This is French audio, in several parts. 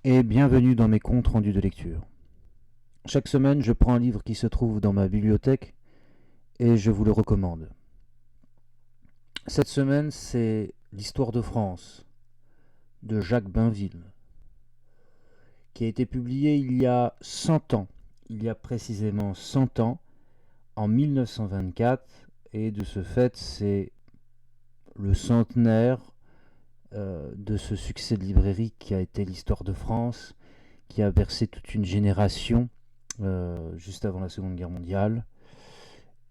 et bienvenue dans mes comptes rendus de lecture. Chaque semaine, je prends un livre qui se trouve dans ma bibliothèque et je vous le recommande. Cette semaine, c'est l'Histoire de France de Jacques Bainville, qui a été publié il y a 100 ans, il y a précisément 100 ans, en 1924, et de ce fait, c'est le centenaire de ce succès de librairie qui a été l'Histoire de France, qui a bercé toute une génération juste avant la Seconde Guerre mondiale,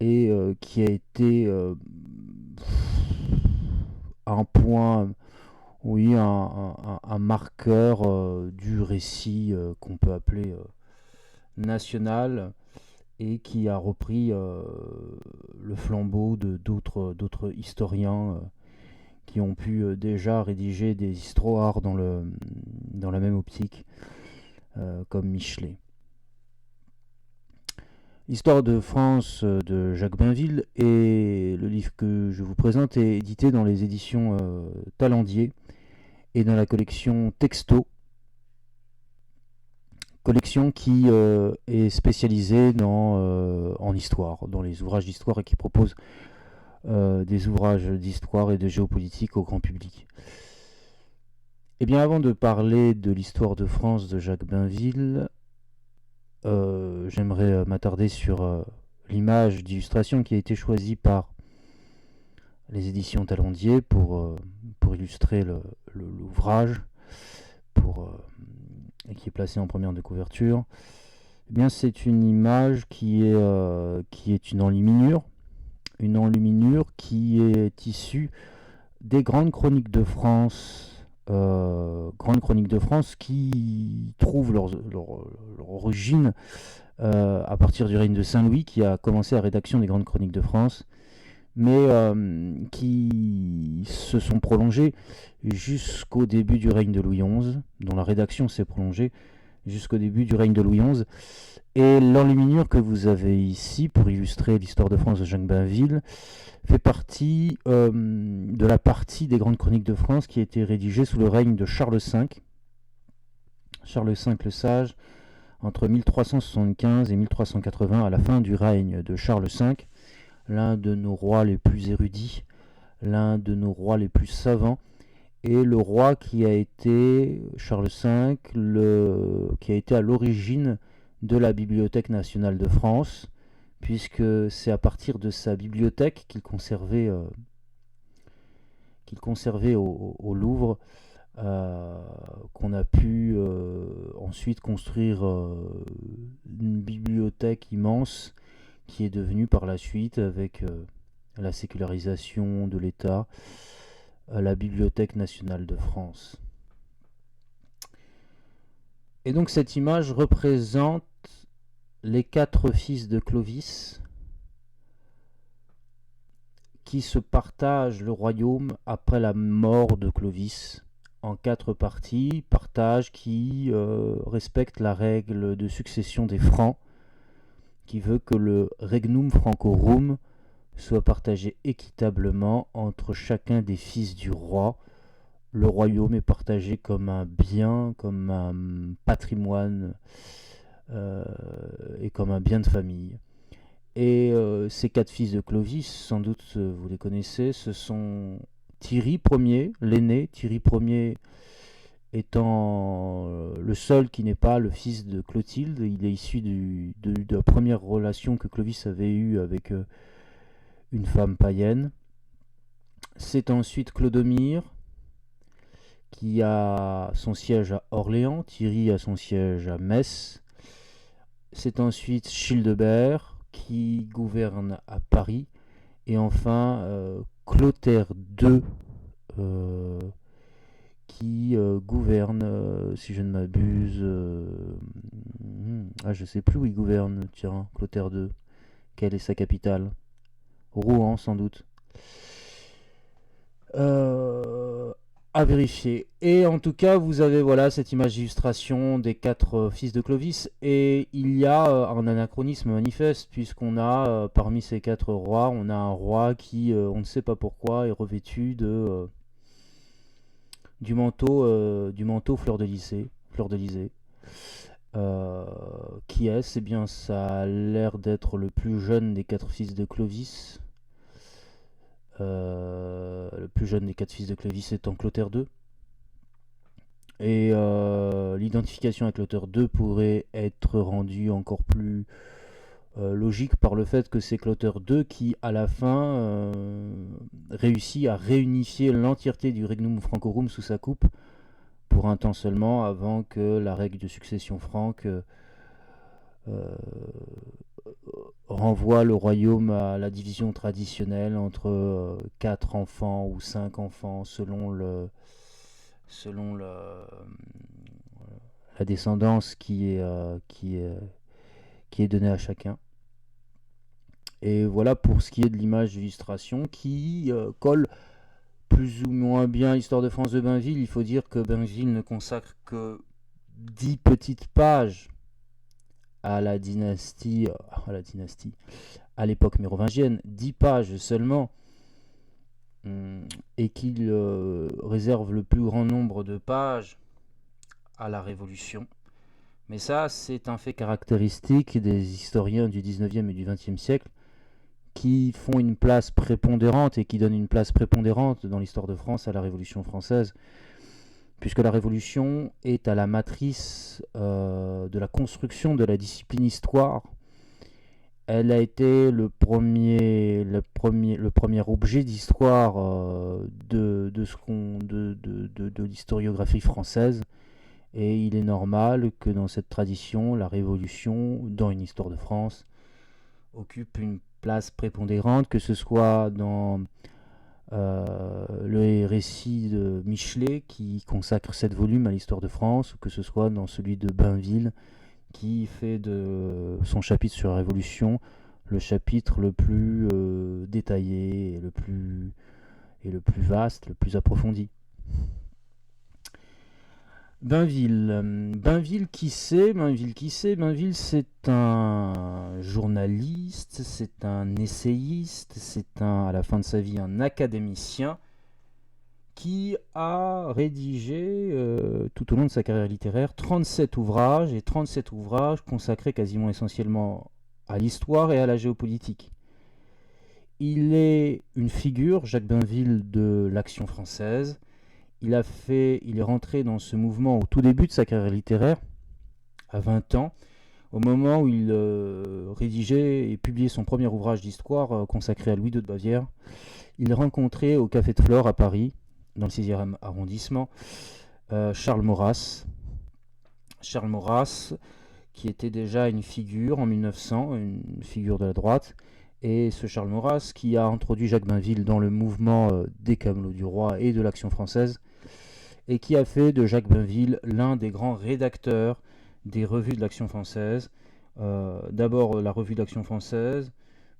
et qui a été un point, oui, un marqueur du récit qu'on peut appeler national, et qui a repris le flambeau de d'autres historiens qui ont pu déjà rédiger des histoires dans la même optique, comme Michelet. Histoire de France de Jacques Bainville, et le livre que je vous présente est édité dans les éditions Talendier et dans la collection Texto, collection qui est spécialisée en histoire, dans les ouvrages d'histoire, et qui propose des ouvrages d'histoire et de géopolitique au grand public. Et bien avant de parler de l'histoire de France de Jacques Bainville, j'aimerais m'attarder sur l'image d'illustration qui a été choisie par les éditions Talendier pour illustrer l'ouvrage, et qui est placé en première de couverture. Eh bien, c'est une image qui est une enluminure qui est issue des grandes chroniques de France qui trouvent leur origine à partir du règne de Saint-Louis, qui a commencé la rédaction des grandes chroniques de France, mais qui se sont prolongées jusqu'au début du règne de Louis XI, dont la rédaction s'est prolongée jusqu'au début du règne de Louis XI. Et l'enluminure que vous avez ici, pour illustrer l'histoire de France de Jacques Bainville, fait partie de la partie des grandes chroniques de France qui a été rédigée sous le règne de Charles V. Charles V le Sage, entre 1375 et 1380, à la fin du règne de Charles V, l'un de nos rois les plus érudits, l'un de nos rois les plus savants, et le roi qui a été, Charles V, qui a été à l'origine de la Bibliothèque nationale de France, puisque c'est à partir de sa bibliothèque qu'il conservait au Louvre, qu'on a pu ensuite construire une bibliothèque immense qui est devenue par la suite, avec la sécularisation de l'État, la Bibliothèque nationale de France. Et donc cette image représente les 4 fils de Clovis qui se partagent le royaume après la mort de Clovis en 4 parties, partage qui respecte la règle de succession des Francs, qui veut que le regnum francorum soit partagé équitablement entre chacun des fils du roi. Le royaume est partagé comme un bien, comme un patrimoine, et comme un bien de famille. Et ces 4 fils de Clovis, sans doute vous les connaissez, ce sont Thierry Ier, l'aîné, Thierry Ier étant le seul qui n'est pas le fils de Clotilde. Il est issu de la première relation que Clovis avait eue avec une femme païenne. C'est ensuite Clodomir, qui a son siège à Orléans, Thierry a son siège à Metz. C'est ensuite Childebert, qui gouverne à Paris. Et enfin, Clotaire II, qui gouverne, si je ne m'abuse, je sais plus où il gouverne, tiens, Clotaire II. Quelle est sa capitale? Rouen, sans doute. À vérifier. Et en tout cas, vous avez voilà cette image d'illustration des 4 fils de Clovis, et il y a un anachronisme manifeste, puisqu'on a parmi ces 4 rois, on a un roi qui, on ne sait pas pourquoi, est revêtu du manteau fleur de lys. fleur-de-lysée. Qui est-ce? Eh bien, ça a l'air d'être le plus jeune des 4 fils de Clovis. Le plus jeune des 4 fils de Clovis étant Clotaire II. Et l'identification avec Clotaire II pourrait être rendue encore plus logique par le fait que c'est Clotaire II qui, à la fin, réussit à réunifier l'entièreté du Regnum Francorum sous sa coupe, pour un temps seulement, avant que la règle de succession franque renvoie le royaume à la division traditionnelle entre 4 enfants ou 5 enfants selon la descendance qui est donnée à chacun. Et voilà pour ce qui est de l'image d'illustration qui colle plus ou moins bien l'histoire de France de Bainville. Il faut dire que Bainville ne consacre que 10 petites pages à l'époque mérovingienne, 10 pages seulement, et qu'il réserve le plus grand nombre de pages à la Révolution. Mais ça, c'est un fait caractéristique des historiens du 19e et du 20e siècle, qui font une place prépondérante et qui donnent une place prépondérante dans l'histoire de France à la Révolution française, puisque la Révolution est à la matrice de la construction de la discipline histoire. Elle a été le premier objet d'histoire de l'historiographie française, et il est normal que dans cette tradition, la Révolution, dans une histoire de France, occupe une place prépondérante, que ce soit dans le récit de Michelet qui consacre 7 volumes à l'histoire de France, ou que ce soit dans celui de Bainville qui fait de son chapitre sur la Révolution le chapitre le plus détaillé et le plus vaste, le plus approfondi. Bainville, qui c'est? Bainville, c'est un journaliste, c'est un essayiste, c'est à la fin de sa vie un académicien qui a rédigé tout au long de sa carrière littéraire 37 ouvrages, et 37 ouvrages consacrés quasiment essentiellement à l'histoire et à la géopolitique. Il est une figure, Jacques Bainville, de l'Action française. Il est rentré dans ce mouvement au tout début de sa carrière littéraire, à 20 ans, au moment où il rédigeait et publiait son premier ouvrage d'histoire consacré à Louis II de Bavière. Il rencontrait au Café de Flore à Paris, dans le 6e arrondissement, Charles Maurras. Charles Maurras, qui était déjà une figure en 1900, une figure de la droite, et ce Charles Maurras qui a introduit Jacques Bainville dans le mouvement des Camelots du Roi et de l'Action française, et qui a fait de Jacques Bainville l'un des grands rédacteurs des revues de l'Action française. D'abord la revue de l'Action française,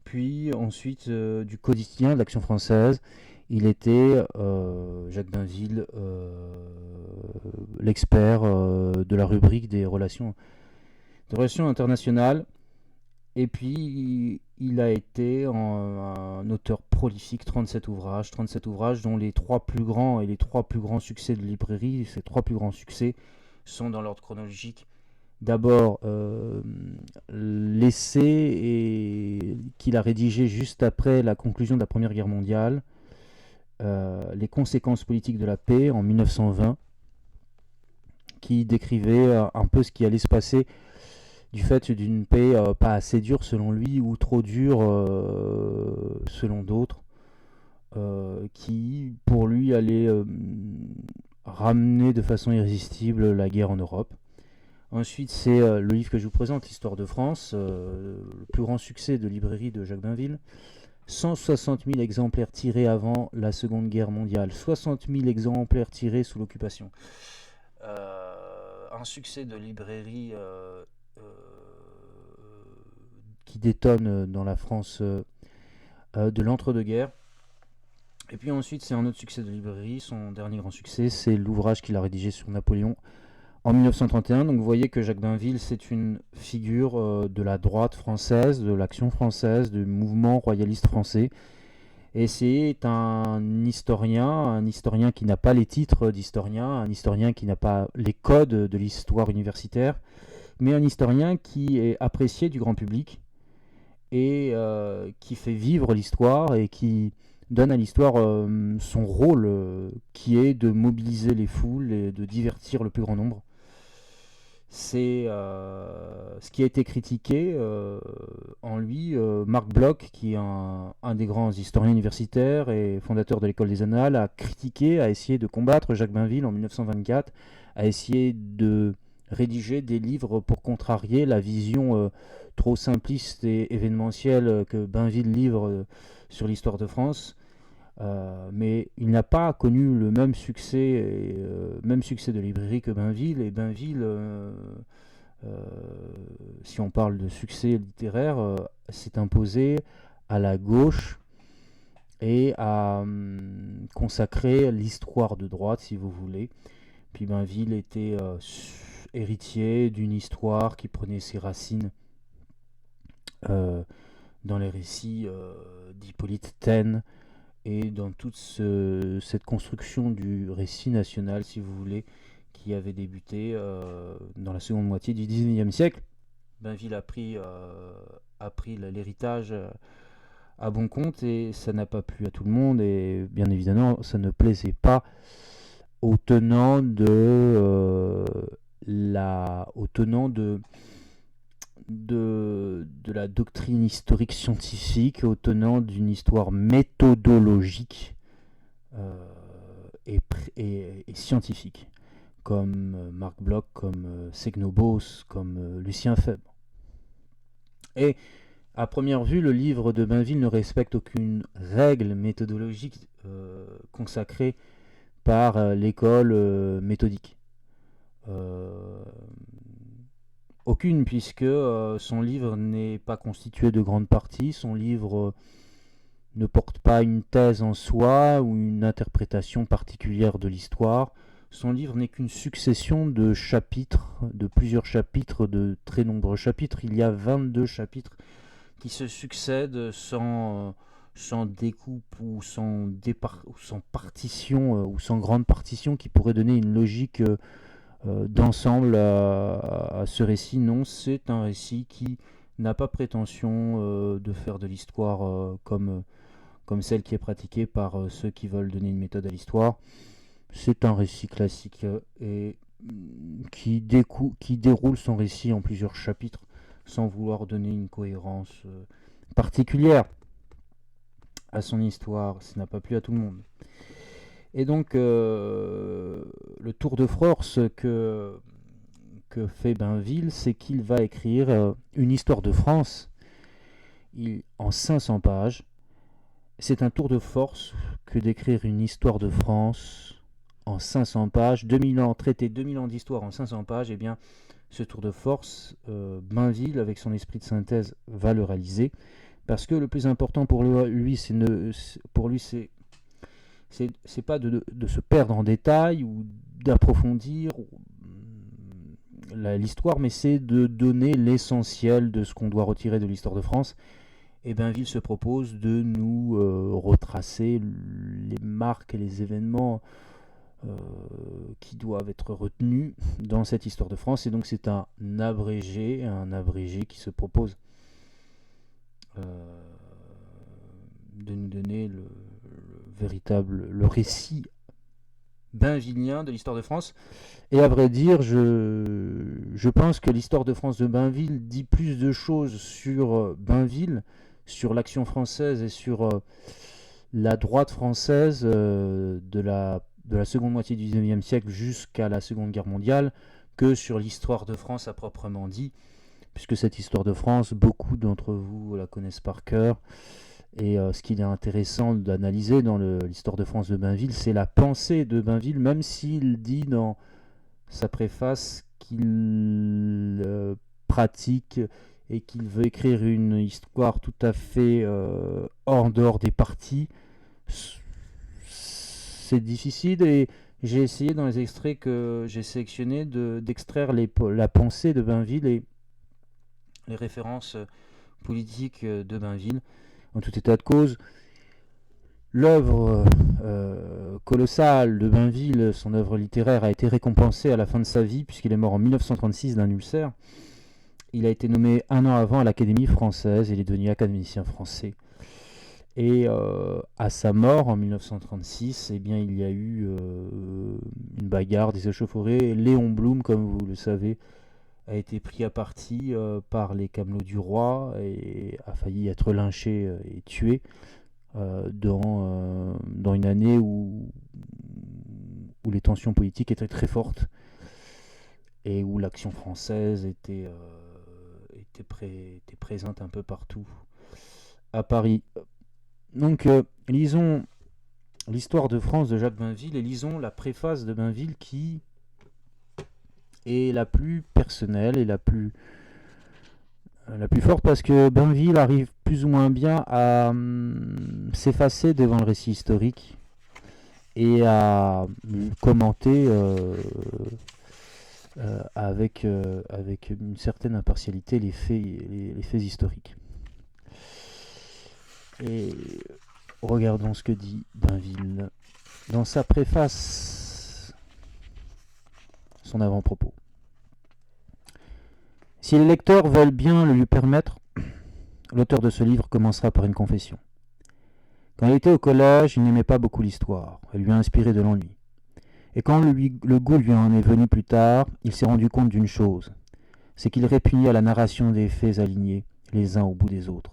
puis ensuite du quotidien de l'Action française. Il était, Jacques Bainville, l'expert de la rubrique des relations internationales. Et puis, il a été un auteur prolifique, 37 ouvrages dont les 3 plus grands et les 3 plus grands succès de librairie. Ces 3 plus grands succès sont dans l'ordre chronologique. D'abord, l'essai qu'il a rédigé juste après la conclusion de la Première Guerre mondiale, les conséquences politiques de la paix, en 1920, qui décrivait un peu ce qui allait se passer du fait d'une paix pas assez dure selon lui, ou trop dure selon d'autres, qui pour lui allait ramener de façon irrésistible la guerre en Europe. Ensuite, c'est le livre que je vous présente, l'Histoire de France, le plus grand succès de librairie de Jacques Bainville. 160 000 exemplaires tirés avant la Seconde Guerre mondiale, 60 000 exemplaires tirés sous l'occupation. Un succès de librairie qui détonne dans la France de l'entre-deux-guerres. Et puis ensuite, c'est un autre succès de librairie. Son dernier grand succès, c'est l'ouvrage qu'il a rédigé sur Napoléon en 1931. Donc vous voyez que Jacques Bainville, c'est une figure de la droite française, de l'Action française, du mouvement royaliste français, Et c'est un historien qui n'a pas les titres d'historien, un historien qui n'a pas les codes de l'histoire universitaire, mais un historien qui est apprécié du grand public et qui fait vivre l'histoire et qui donne à l'histoire son rôle qui est de mobiliser les foules et de divertir le plus grand nombre. C'est ce qui a été critiqué en lui. Marc Bloch, qui est un des grands historiens universitaires et fondateur de l'École des Annales, a critiqué, a essayé de combattre Jacques Bainville en 1924, a essayé de rédiger des livres pour contrarier la vision trop simpliste et événementielle que Bainville livre sur l'histoire de France. Mais il n'a pas connu le même succès de librairie que Bainville. Et Bainville, euh, si on parle de succès littéraire, s'est imposé à la gauche et a consacré l'histoire de droite, si vous voulez. Puis Bainville était héritier d'une histoire qui prenait ses racines euh, dans les récits d'Hippolyte Taine et dans toute cette construction du récit national, si vous voulez, qui avait débuté dans la seconde moitié du XIXe siècle. Bainville a pris l'héritage à bon compte et ça n'a pas plu à tout le monde et bien évidemment ça ne plaisait pas aux tenants aux tenants de la doctrine historique scientifique, aux tenants d'une histoire méthodologique euh, et scientifique, comme Marc Bloch, comme Segnobos, comme Lucien Febvre. Et à première vue, le livre de Bainville ne respecte aucune règle méthodologique consacrée par l'école méthodique. Aucune, puisque son livre n'est pas constitué de grandes parties, son livre ne porte pas une thèse en soi ou une interprétation particulière de l'histoire. Son livre n'est qu'une succession de chapitres, de plusieurs chapitres, de très nombreux chapitres. Il y a 22 chapitres qui se succèdent sans découpe ou sans partition ou sans grande partition qui pourrait donner une logique d'ensemble à ce récit. Non, c'est un récit qui n'a pas prétention de faire de l'histoire comme celle qui est pratiquée par ceux qui veulent donner une méthode à l'histoire. C'est un récit classique et qui déroule son récit en plusieurs chapitres sans vouloir donner une cohérence particulière à son histoire. Ça n'a pas plu à tout le monde. Et donc, le tour de force que fait Bainville, c'est qu'il va écrire une histoire de France en 500 pages. C'est un tour de force que d'écrire une histoire de France en 500 pages. 2000 ans, traiter 2000 ans d'histoire en 500 pages, et bien, ce tour de force, Bainville, avec son esprit de synthèse, va le réaliser. Parce que le plus important pour lui, c'est pas de se perdre en détail ou d'approfondir l'histoire, mais c'est de donner l'essentiel de ce qu'on doit retirer de l'histoire de France. Et Bainville se propose de nous retracer les marques et les événements qui doivent être retenus dans cette histoire de France. Et donc c'est un abrégé qui se propose de nous donner le récit bainvillien de l'histoire de France. Et à vrai dire, je pense que l'histoire de France de Bainville dit plus de choses sur Bainville, sur l'action française et sur la droite française de la seconde moitié du XIXe siècle jusqu'à la Seconde Guerre mondiale que sur l'histoire de France à proprement dit, puisque cette histoire de France, beaucoup d'entre vous la connaissent par cœur. Et ce qu'il est intéressant d'analyser dans l'histoire de France de Bainville, c'est la pensée de Bainville, même s'il dit dans sa préface qu'il pratique et qu'il veut écrire une histoire tout à fait en dehors des partis. C'est difficile et j'ai essayé dans les extraits que j'ai sélectionnés d'extraire la pensée de Bainville et les références politiques de Bainville. En tout état de cause, L'œuvre colossale de Bainville, son œuvre littéraire, a été récompensée à la fin de sa vie, puisqu'il est mort en 1936 d'un ulcère. Il a été nommé un an avant à l'Académie française, et il est devenu académicien français. Et à sa mort en 1936, eh bien, il y a eu une bagarre, des échauffourées. Léon Blum, comme vous le savez, a été pris à partie par les Camelots du roi et a failli être lynché et tué dans une année où les tensions politiques étaient très fortes et où l'action française était présente un peu partout à Paris. Donc lisons l'histoire de France de Jacques Bainville et lisons la préface de Bainville qui est la plus personnelle et la plus forte, parce que Bainville arrive plus ou moins bien à s'effacer devant le récit historique et à commenter avec une certaine impartialité les faits historiques. Et regardons ce que dit Bainville dans sa préface, son avant-propos. Si les lecteurs veulent bien le lui permettre, l'auteur de ce livre commencera par une confession. Quand il était au collège, il n'aimait pas beaucoup l'histoire, elle lui a inspiré de l'ennui. Et quand le goût lui en est venu plus tard, il s'est rendu compte d'une chose, c'est qu'il répugnait à la narration des faits alignés, les uns au bout des autres.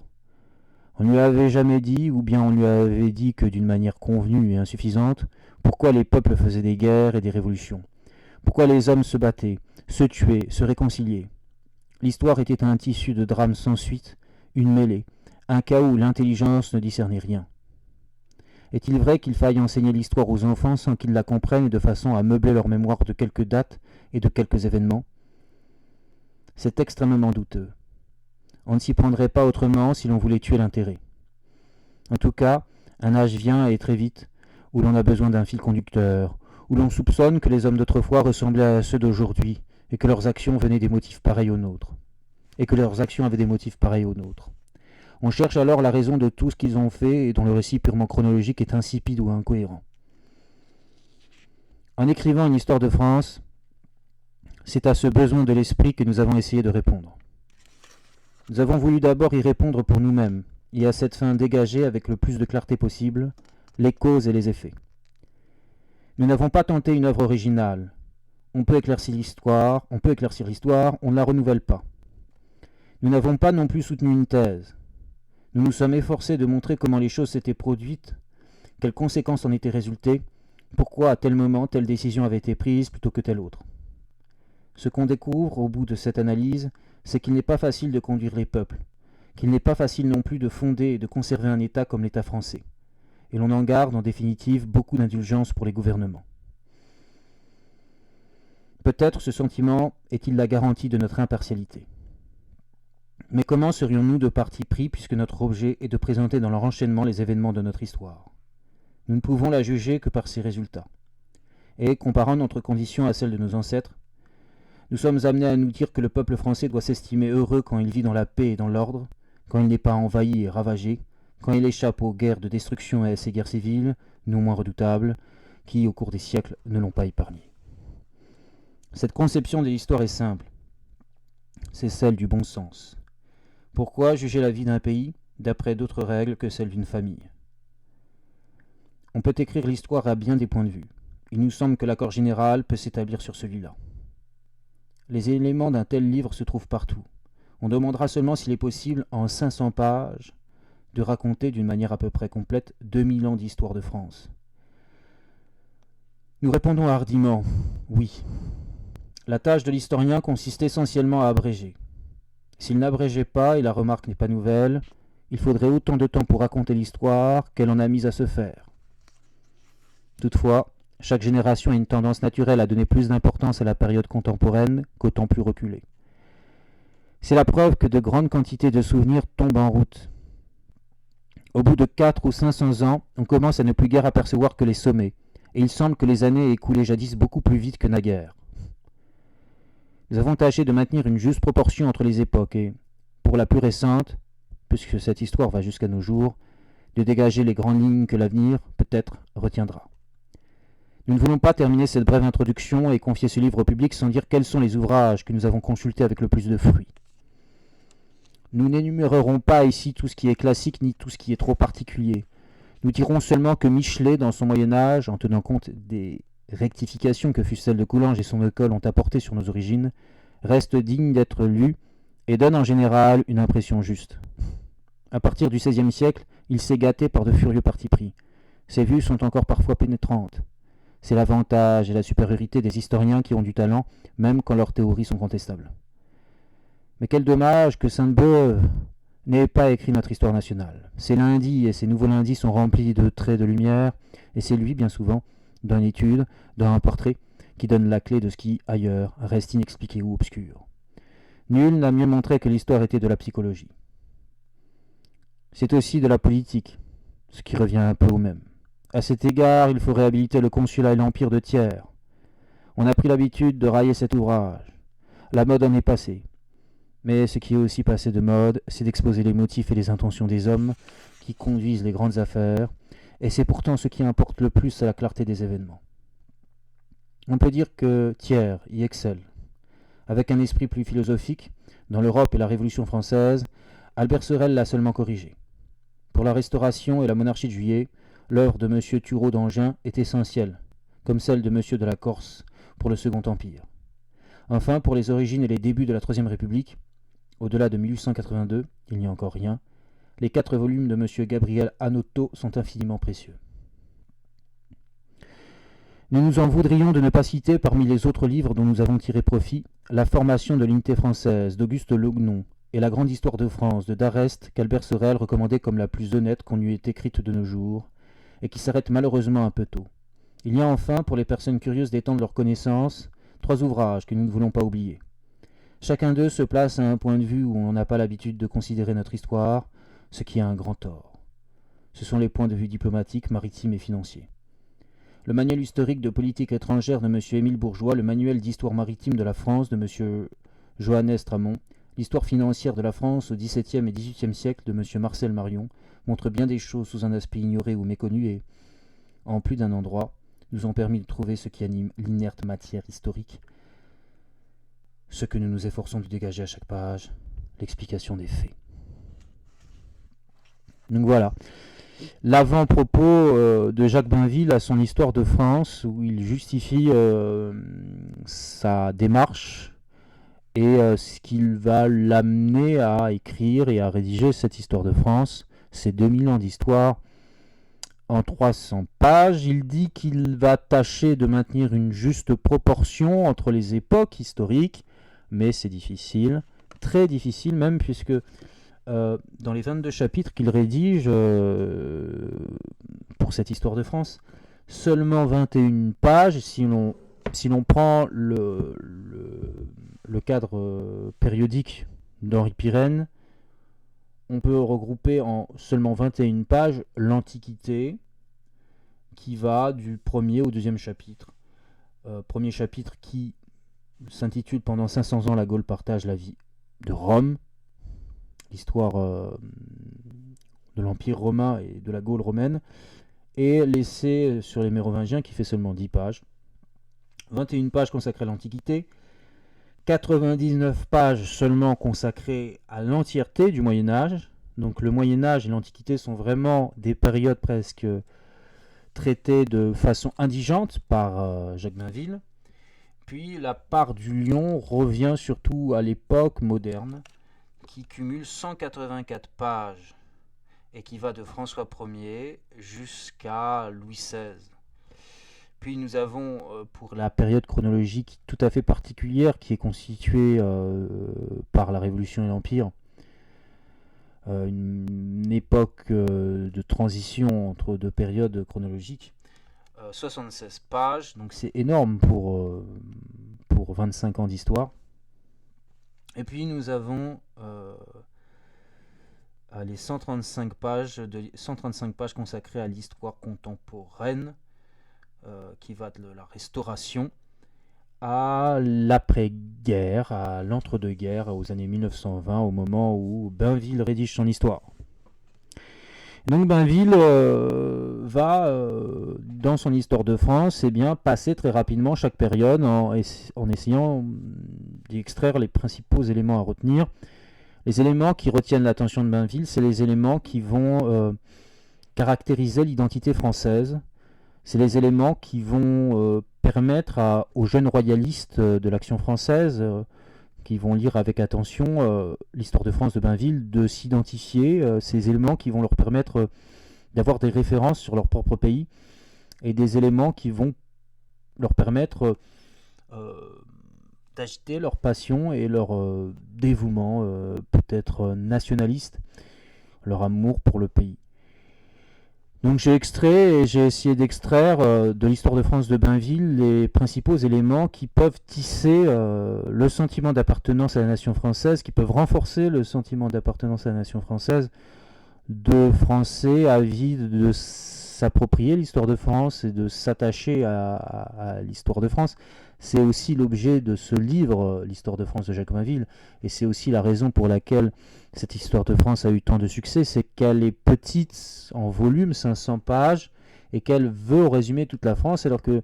On ne lui avait jamais dit, ou bien on lui avait dit que d'une manière convenue et insuffisante, pourquoi les peuples faisaient des guerres et des révolutions, pourquoi les hommes se battaient, se tuaient, se réconciliaient. L'histoire était un tissu de drames sans suite, une mêlée, un chaos où l'intelligence ne discernait rien. Est-il vrai qu'il faille enseigner l'histoire aux enfants sans qu'ils la comprennent et de façon à meubler leur mémoire de quelques dates et de quelques événements ? C'est extrêmement douteux. On ne s'y prendrait pas autrement si l'on voulait tuer l'intérêt. En tout cas, un âge vient et très vite, où l'on a besoin d'un fil conducteur, où l'on soupçonne que les hommes d'autrefois ressemblaient à ceux d'aujourd'hui, et que leurs actions venaient des motifs pareils aux nôtres, et que leurs actions avaient des motifs pareils aux nôtres. On cherche alors la raison de tout ce qu'ils ont fait et dont le récit purement chronologique est insipide ou incohérent. En écrivant une histoire de France, c'est à ce besoin de l'esprit que nous avons essayé de répondre. Nous avons voulu d'abord y répondre pour nous-mêmes, et à cette fin dégager avec le plus de clarté possible les causes et les effets. Nous n'avons pas tenté une œuvre originale. On peut éclaircir l'histoire, on ne la renouvelle pas. Nous n'avons pas non plus soutenu une thèse. Nous nous sommes efforcés de montrer comment les choses s'étaient produites, quelles conséquences en étaient résultées, pourquoi à tel moment telle décision avait été prise plutôt que telle autre. Ce qu'on découvre au bout de cette analyse, c'est qu'il n'est pas facile de conduire les peuples, qu'il n'est pas facile non plus de fonder et de conserver un État comme l'État français, et l'on en garde en définitive beaucoup d'indulgence pour les gouvernements. Peut-être ce sentiment est-il la garantie de notre impartialité. Mais comment serions-nous de parti pris puisque notre objet est de présenter dans leur enchaînement les événements de notre histoire ? Nous ne pouvons la juger que par ses résultats. Et, comparant notre condition à celle de nos ancêtres, nous sommes amenés à nous dire que le peuple français doit s'estimer heureux quand il vit dans la paix et dans l'ordre, quand il n'est pas envahi et ravagé, quand il échappe aux guerres de destruction et à ces guerres civiles, non moins redoutables, qui, au cours des siècles, ne l'ont pas épargné. Cette conception de l'histoire est simple. C'est celle du bon sens. Pourquoi juger la vie d'un pays d'après d'autres règles que celles d'une famille ? On peut écrire l'histoire à bien des points de vue. Il nous semble que l'accord général peut s'établir sur celui-là. Les éléments d'un tel livre se trouvent partout. On demandera seulement s'il est possible, en 500 pages, de raconter d'une manière à peu près complète 2000 ans d'histoire de France. Nous répondons hardiment, oui. La tâche de l'historien consiste essentiellement à abréger. S'il n'abrégeait pas, et la remarque n'est pas nouvelle, il faudrait autant de temps pour raconter l'histoire qu'elle en a mis à se faire. Toutefois, chaque génération a une tendance naturelle à donner plus d'importance à la période contemporaine qu'au temps plus reculé. C'est la preuve que de grandes quantités de souvenirs tombent en route. Au bout de 400 ou 500 ans, on commence à ne plus guère apercevoir que les sommets, et il semble que les années aient écoulé jadis beaucoup plus vite que naguère. Nous avons tâché de maintenir une juste proportion entre les époques et, pour la plus récente, puisque cette histoire va jusqu'à nos jours, de dégager les grandes lignes que l'avenir, peut-être, retiendra. Nous ne voulons pas terminer cette brève introduction et confier ce livre au public sans dire quels sont les ouvrages que nous avons consultés avec le plus de fruit. Nous n'énumérerons pas ici tout ce qui est classique ni tout ce qui est trop particulier. Nous dirons seulement que Michelet, dans son Moyen-Âge, en tenant compte des rectifications que Fustel de Coulanges et son école ont apportées sur nos origines, reste digne d'être lu et donne en général une impression juste. À partir du XVIe siècle, il s'est gâté par de furieux partis pris. Ses vues sont encore parfois pénétrantes. C'est l'avantage et la supériorité des historiens qui ont du talent, même quand leurs théories sont contestables. Mais quel dommage que Sainte-Beuve n'ait pas écrit notre histoire nationale. Ses lundis et ses nouveaux lundis sont remplis de traits de lumière, et c'est lui, bien souvent, d'une étude, d'un portrait, qui donne la clé de ce qui, ailleurs, reste inexpliqué ou obscur. Nul n'a mieux montré que l'histoire était de la psychologie. C'est aussi de la politique, ce qui revient un peu au même. À cet égard, il faut réhabiliter le consulat et l'empire de Thiers. On a pris l'habitude de railler cet ouvrage. La mode en est passée. Mais ce qui est aussi passé de mode, c'est d'exposer les motifs et les intentions des hommes qui conduisent les grandes affaires, et c'est pourtant ce qui importe le plus à la clarté des événements. On peut dire que Thiers y excelle. Avec un esprit plus philosophique, dans l'Europe et la Révolution française, Albert Sorel l'a seulement corrigé. Pour la Restauration et la monarchie de Juillet, l'œuvre de M. Thureau d'Angin est essentielle, comme celle de M. de la Corse pour le Second Empire. Enfin, pour les origines et les débuts de la Troisième République, au-delà de 1882, il n'y a encore rien, les 4 volumes de M. Gabriel Hanotaux sont infiniment précieux. Nous nous en voudrions de ne pas citer, parmi les autres livres dont nous avons tiré profit, La formation de l'unité française d'Auguste Lognon et La grande histoire de France de Darest qu'Albert Sorel recommandait comme la plus honnête qu'on eût été écrite de nos jours, et qui s'arrête malheureusement un peu tôt. Il y a enfin, pour les personnes curieuses d'étendre leurs connaissances, 3 ouvrages que nous ne voulons pas oublier. Chacun d'eux se place à un point de vue où on n'a pas l'habitude de considérer notre histoire, ce qui est un grand tort. Ce sont les points de vue diplomatiques, maritimes et financiers. Le manuel historique de politique étrangère de M. Émile Bourgeois, le manuel d'histoire maritime de la France de M. Johannes Tramont, l'histoire financière de la France au XVIIe et XVIIIe siècle de M. Marcel Marion montrent bien des choses sous un aspect ignoré ou méconnu et, en plus d'un endroit, nous ont permis de trouver ce qui anime l'inerte matière historique, ce que nous nous efforçons de dégager à chaque page, l'explication des faits. Donc voilà, l'avant-propos de Jacques Bainville à son Histoire de France, où il justifie sa démarche et ce qu'il va l'amener à écrire et à rédiger cette Histoire de France, ces 2000 ans d'histoire en 300 pages. Il dit qu'il va tâcher de maintenir une juste proportion entre les époques historiques, mais c'est difficile, très difficile même, puisque dans les 22 chapitres qu'il rédige pour cette Histoire de France, seulement 21 pages, si l'on prend le cadre périodique d'Henri Pirenne, on peut regrouper en seulement 21 pages l'Antiquité, qui va du premier au deuxième chapitre. Premier chapitre qui s'intitule Pendant 500 ans, la Gaule partage la vie de Rome, l'histoire de l'Empire romain et de la Gaule romaine, et l'essai sur les Mérovingiens qui fait seulement 10 pages. 21 pages consacrées à l'Antiquité, 99 pages seulement consacrées à l'entièreté du Moyen-Âge. Donc le Moyen-Âge et l'Antiquité sont vraiment des périodes presque traitées de façon indigente par Jacques Bainville. Puis la part du lion revient surtout à l'époque moderne, qui cumule 184 pages et qui va de François Ier jusqu'à Louis XVI. Puis nous avons, pour la période chronologique tout à fait particulière qui est constituée par la Révolution et l'Empire, une époque de transition entre 2 périodes chronologiques, 76 pages, donc c'est énorme pour 25 ans d'histoire. Et puis nous avons les 135 pages consacrées à l'histoire contemporaine, qui va de la Restauration à l'après-guerre, à l'entre-deux-guerres, aux années 1920, au moment où Bainville rédige son histoire. Donc Bainville va, dans son histoire de France, passer très rapidement chaque période en essayant d'y extraire les principaux éléments à retenir. Les éléments qui retiennent l'attention de Bainville, c'est les éléments qui vont caractériser l'identité française. C'est les éléments qui vont permettre aux jeunes royalistes de l'Action française, qui vont lire avec attention l'histoire de France de Bainville, de s'identifier, ces éléments qui vont leur permettre d'avoir des références sur leur propre pays, et des éléments qui vont leur permettre d'agiter leur passion et leur dévouement peut-être nationaliste, leur amour pour le pays. Donc j'ai essayé d'extraire de l'histoire de France de Bainville les principaux éléments qui peuvent tisser le sentiment d'appartenance à la nation française, qui peuvent renforcer le sentiment d'appartenance à la nation française de Français avides de s'approprier l'histoire de France et de s'attacher à l'histoire de France. C'est aussi l'objet de ce livre, l'histoire de France de Jacques Bainville, et c'est aussi la raison pour laquelle cette histoire de France a eu tant de succès, c'est qu'elle est petite en volume, 500 pages, et qu'elle veut résumer toute la France, alors que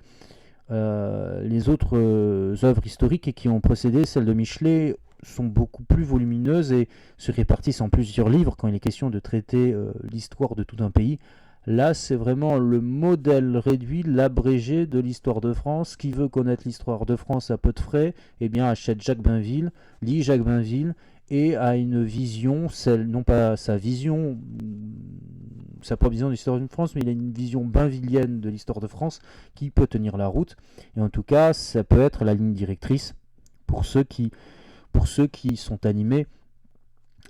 les autres œuvres historiques qui ont précédé celle de Michelet sont beaucoup plus volumineuses et se répartissent en plusieurs livres quand il est question de traiter l'histoire de tout un pays. Là, c'est vraiment le modèle réduit, l'abrégé de l'histoire de France. Qui veut connaître l'histoire de France à peu de frais, eh bien achète Jacques Bainville, lit Jacques Bainville, et a une vision, non pas sa vision, sa propre vision de l'histoire de France, mais il a une vision bainvillienne de l'histoire de France qui peut tenir la route. Et en tout cas, ça peut être la ligne directrice pour ceux qui sont animés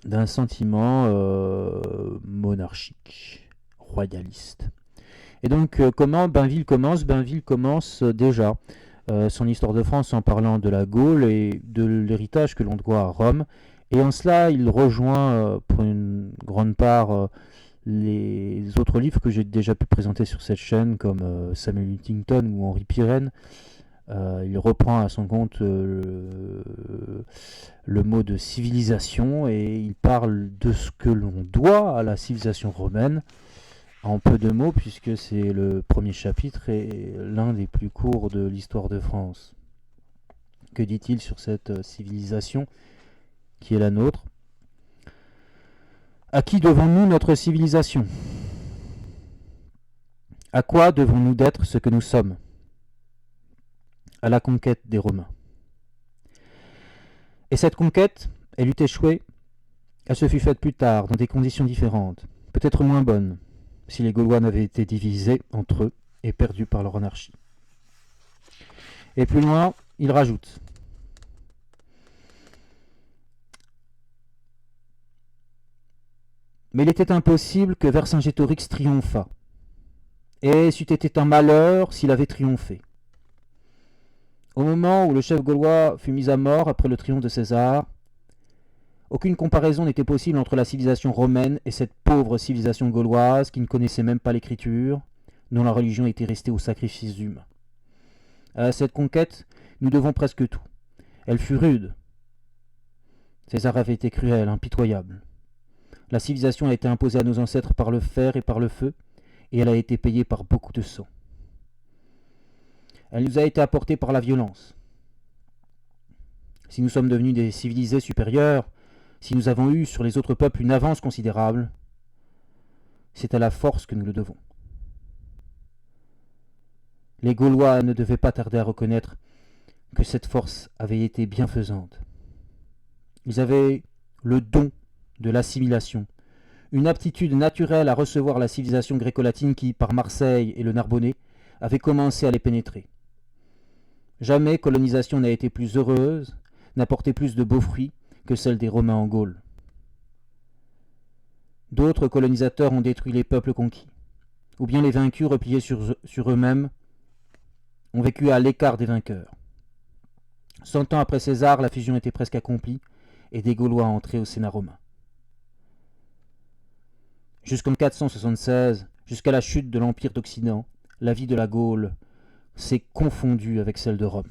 d'un sentiment monarchique, royaliste. Et donc, comment Bainville commence ? Bainville commence déjà son histoire de France en parlant de la Gaule et de l'héritage que l'on doit à Rome. Et en cela, il rejoint pour une grande part les autres livres que j'ai déjà pu présenter sur cette chaîne, comme Samuel Huntington ou Henri Pirenne. Il reprend à son compte le mot de civilisation, et il parle de ce que l'on doit à la civilisation romaine, en peu de mots, puisque c'est le premier chapitre et l'un des plus courts de l'histoire de France. Que dit-il sur cette civilisation qui est la nôtre ? À qui devons-nous notre civilisation ? À quoi devons-nous d'être ce que nous sommes ? À la conquête des Romains. Et cette conquête, elle eût échoué, elle se fut faite plus tard, dans des conditions différentes, peut-être moins bonnes, si les Gaulois n'avaient été divisés entre eux et perdus par leur anarchie. Et plus loin, il rajoute : mais il était impossible que Vercingétorix triomphât, et c'eût été un malheur s'il avait triomphé. Au moment où le chef gaulois fut mis à mort après le triomphe de César, aucune comparaison n'était possible entre la civilisation romaine et cette pauvre civilisation gauloise qui ne connaissait même pas l'écriture, dont la religion était restée au sacrifice humain. À cette conquête, nous devons presque tout. Elle fut rude. César avait été cruel, impitoyable. La civilisation a été imposée à nos ancêtres par le fer et par le feu, et elle a été payée par beaucoup de sang. Elle nous a été apportée par la violence. Si nous sommes devenus des civilisés supérieurs, si nous avons eu sur les autres peuples une avance considérable, c'est à la force que nous le devons. Les Gaulois ne devaient pas tarder à reconnaître que cette force avait été bienfaisante. Ils avaient le don de l'assimilation, une aptitude naturelle à recevoir la civilisation gréco-latine qui, par Marseille et le Narbonnais, avait commencé à les pénétrer. Jamais colonisation n'a été plus heureuse, n'a porté plus de beaux fruits que celle des Romains en Gaule. D'autres colonisateurs ont détruit les peuples conquis, ou bien les vaincus repliés sur eux-mêmes ont vécu à l'écart des vainqueurs. 100 ans après César, la fusion était presque accomplie et des Gaulois entraient au Sénat romain. Jusqu'en 476, jusqu'à la chute de l'Empire d'Occident, la vie de la Gaule s'est confondue avec celle de Rome.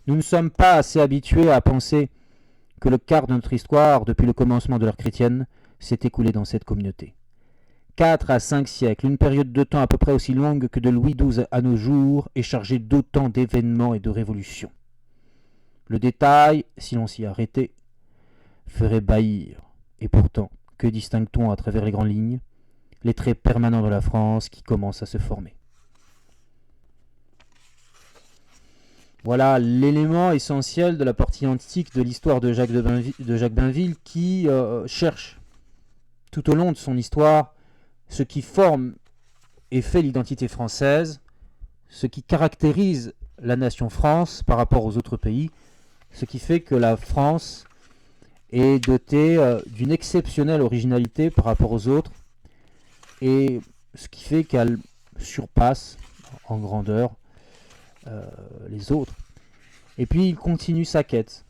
Nous ne sommes pas assez habitués à penser que le quart de notre histoire, depuis le commencement de l'ère chrétienne, s'est écoulé dans cette communauté. 4 à 5 siècles, une période de temps à peu près aussi longue que de Louis XII à nos jours, est chargée d'autant d'événements et de révolutions. Le détail, si l'on s'y arrêtait, ferait bâillir. Et pourtant, que distingue-t-on à travers les grandes lignes? Les traits permanents de la France qui commencent à se former. Voilà l'élément essentiel de la partie antique de l'histoire de Jacques Bainville qui cherche tout au long de son histoire ce qui forme et fait l'identité française, ce qui caractérise la nation France par rapport aux autres pays, ce qui fait que la France est dotée d'une exceptionnelle originalité par rapport aux autres, et ce qui fait qu'elle surpasse en grandeur les autres. Et puis il continue sa quête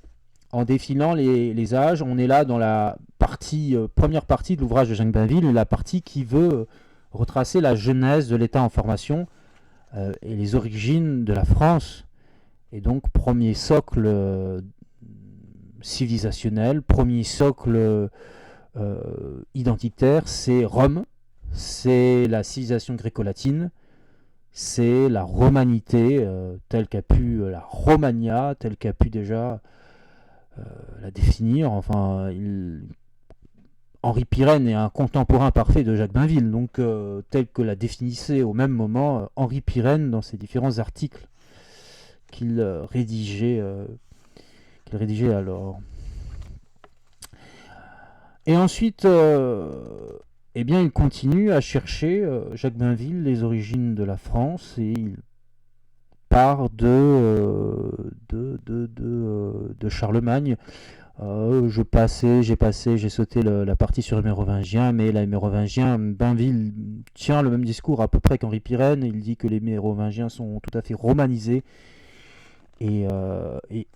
en défilant les âges. On est là dans la première partie de l'ouvrage de Jacques Bainville, la partie qui veut retracer la genèse de l'État en formation et les origines de la France. Et donc premier socle civilisationnel, premier socle identitaire, c'est Rome, c'est la civilisation gréco-latine, c'est la romanité telle qu'a pu la Romagna, telle qu'a pu déjà la définir. Enfin, Henri Pirenne est un contemporain parfait de Jacques Bainville, donc tel que l'a définissait au même moment Henri Pirenne dans ses différents articles qu'il rédigeait alors. Et ensuite, eh bien, il continue à chercher, Jacques Bainville, les origines de la France, et il part de Charlemagne. J'ai sauté la partie sur les Mérovingiens, mais les Mérovingiens, Bainville tient le même discours à peu près qu'Henri Pirenne. Il dit que les Mérovingiens sont tout à fait romanisés et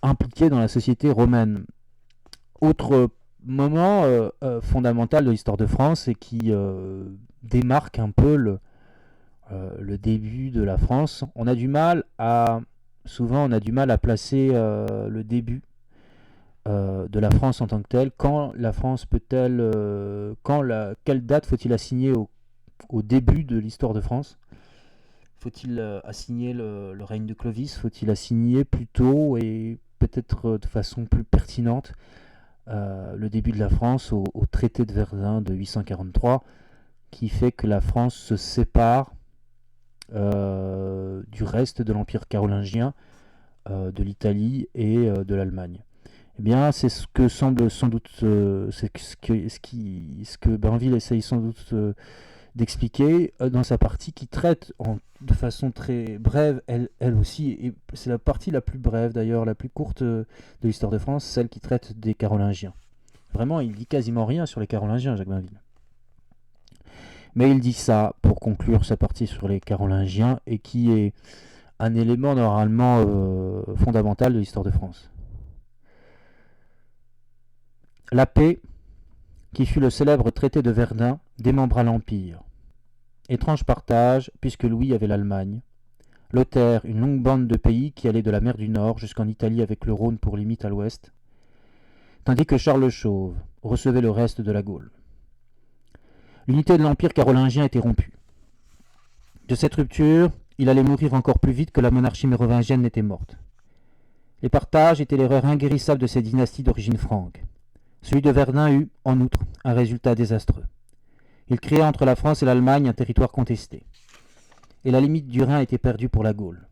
impliqués dans la société romaine. Autre moment fondamental de l'histoire de France et qui démarque un peu le début de la France. Souvent on a du mal à placer le début de la France en tant que telle. Quand la France peut-elle, quelle date faut-il assigner au début de l'histoire de France? Faut-il assigner le règne de Clovis? Faut-il assigner plutôt, et peut-être de façon plus pertinente, le début de la France au traité de Verdun de 843, qui fait que la France se sépare du reste de l'Empire carolingien, de l'Italie et de l'Allemagne. Eh bien, c'est ce que semble sans doute, ce que Bainville essaye sans doute d'expliquer dans sa partie qui traite de façon très brève, elle aussi, et c'est la partie la plus brève d'ailleurs, la plus courte de l'histoire de France, celle qui traite des Carolingiens. Vraiment, il dit quasiment rien sur les Carolingiens, Jacques Bainville. Mais il dit ça pour conclure sa partie sur les Carolingiens, et qui est un élément normalement fondamental de l'histoire de France. La paix, qui fut le célèbre traité de Verdun, démembra l'Empire. Étrange partage, puisque Louis avait l'Allemagne, Lothaire une longue bande de pays qui allait de la mer du Nord jusqu'en Italie avec le Rhône pour limite à l'ouest, tandis que Charles le Chauve recevait le reste de la Gaule. L'unité de l'Empire carolingien était rompue. De cette rupture, il allait mourir encore plus vite que la monarchie mérovingienne n'était morte. Les partages étaient l'erreur inguérissable de ces dynasties d'origine franque. Celui de Verdun eut, en outre, un résultat désastreux. Il créa entre la France et l'Allemagne un territoire contesté. Et la limite du Rhin était perdue pour la Gaule.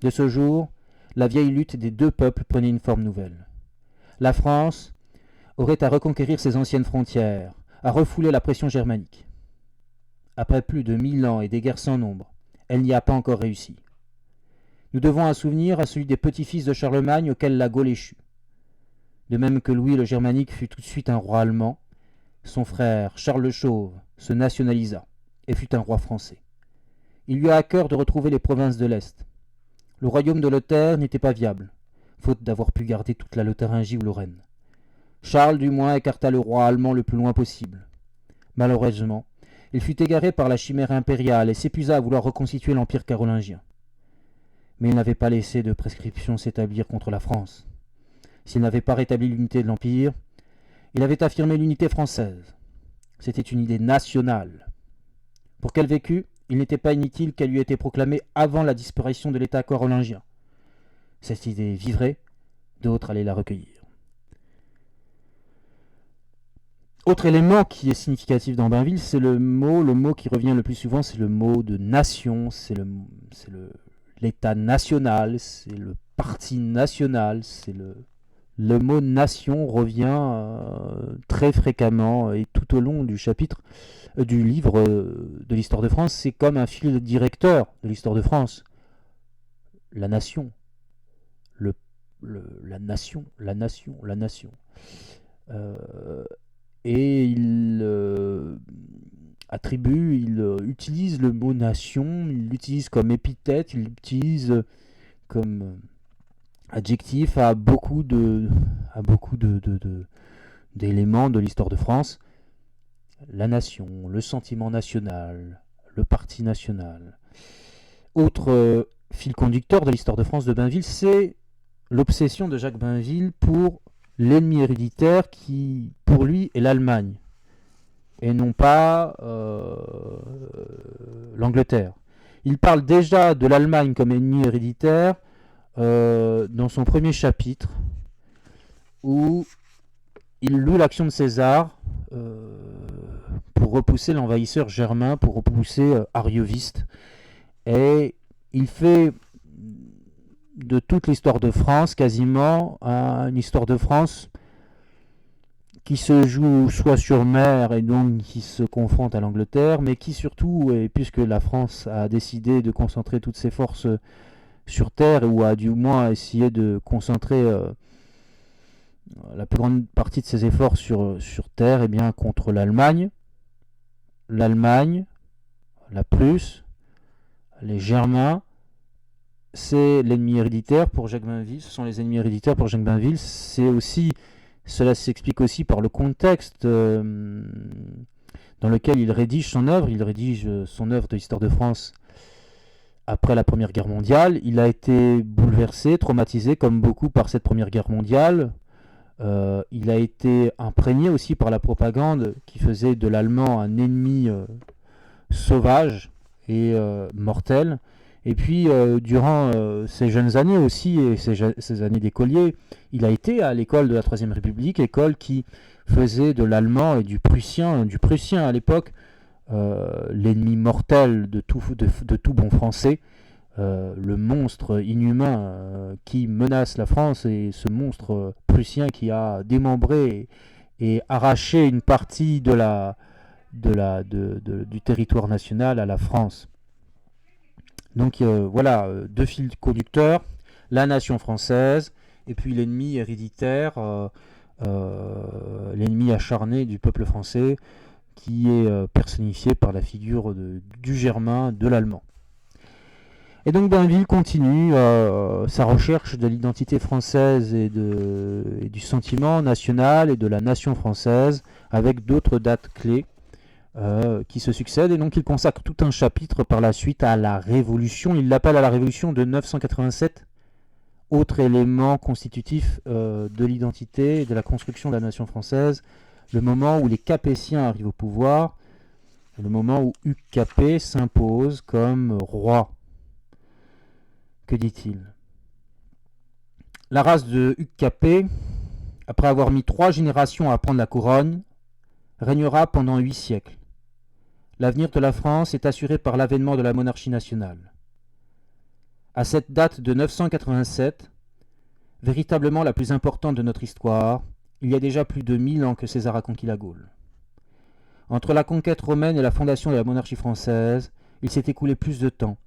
De ce jour, la vieille lutte des deux peuples prenait une forme nouvelle. La France aurait à reconquérir ses anciennes frontières, à refouler la pression germanique. Après plus de 1000 ans et des guerres sans nombre, elle n'y a pas encore réussi. Nous devons un souvenir à celui des petits-fils de Charlemagne auquel la Gaule échut. De même que Louis le Germanique fut tout de suite un roi allemand, son frère Charles le Chauve se nationalisa et fut un roi français. Il lui a à cœur de retrouver les provinces de l'Est. Le royaume de Lothaire n'était pas viable, faute d'avoir pu garder toute la Lotharingie ou Lorraine. Charles du moins écarta le roi allemand le plus loin possible. Malheureusement, il fut égaré par la chimère impériale et s'épuisa à vouloir reconstituer l'empire carolingien. Mais il n'avait pas laissé de prescription s'établir contre la France. S'il n'avait pas rétabli l'unité de l'Empire, il avait affirmé l'unité française. C'était une idée nationale, Pour qu'elle vécût, il n'était pas inutile qu'elle lui ait été proclamée avant la disparition de l'État carolingien. Cette idée vivrait, d'autres allaient la recueillir. Autre élément qui est significatif dans Bainville, c'est le mot qui revient le plus souvent, c'est le mot de nation, c'est l'État national, c'est le parti national, le mot nation revient très fréquemment et tout au long du chapitre du livre de l'histoire de France, c'est comme un fil directeur de l'histoire de France. La nation, la nation, la nation, la nation. Et il utilise le mot nation, il l'utilise comme épithète, il l'utilise comme adjectif à beaucoup d'éléments de l'histoire de France. La nation, le sentiment national, le parti national. Autre fil conducteur de l'histoire de France de Bainville, c'est l'obsession de Jacques Bainville pour l'ennemi héréditaire qui, pour lui, est l'Allemagne, et non pas l'Angleterre. Il parle déjà de l'Allemagne comme ennemi héréditaire dans son premier chapitre, où il loue l'action de César pour repousser l'envahisseur germain, pour repousser Arioviste. Et il fait de toute l'histoire de France quasiment une histoire de France qui se joue soit sur mer et donc qui se confronte à l'Angleterre, mais qui surtout, et puisque la France a décidé de concentrer toutes ses forces sur terre, ou a du moins essayé de concentrer la plus grande partie de ses efforts sur terre, et bien contre l'Allemagne, la Prusse, les Germains, c'est l'ennemi héréditaire pour Jacques Bainville, ce sont les ennemis héréditaires pour Jacques Bainville. Cela s'explique aussi par le contexte dans lequel il rédige son œuvre. Il rédige son œuvre de l'histoire de France après la Première Guerre mondiale. Il a été bouleversé, traumatisé comme beaucoup par cette Première Guerre mondiale. Il a été imprégné aussi par la propagande qui faisait de l'allemand un ennemi sauvage et mortel. Et puis, durant ses jeunes années aussi, et ses années d'écolier, il a été à l'école de la Troisième République, école qui faisait de l'allemand et du prussien à l'époque, l'ennemi mortel de tout bon français, le monstre inhumain qui menace la France, et ce monstre prussien qui a démembré et arraché une partie du territoire national à la France. Donc voilà, deux fils conducteurs, la nation française, et puis l'ennemi héréditaire, l'ennemi acharné du peuple français, qui est personnifié par la figure du germain, de l'allemand. Et donc Bainville continue sa recherche de l'identité française et du sentiment national et de la nation française, avec d'autres dates clés qui se succèdent, et donc il consacre tout un chapitre par la suite à la Révolution. Il l'appelle à la Révolution de 987, autre élément constitutif de l'identité et de la construction de la nation française, le moment où les Capétiens arrivent au pouvoir, le moment où Hugues Capet s'impose comme roi. Que dit-il ? La race de Hugues Capet, après avoir mis 3 générations à prendre la couronne, régnera pendant 8 siècles. L'avenir de la France est assuré par l'avènement de la monarchie nationale. À cette date de 987, véritablement la plus importante de notre histoire, il y a déjà plus de 1000 ans que César a conquis la Gaule. Entre la conquête romaine et la fondation de la monarchie française, il s'est écoulé plus de temps.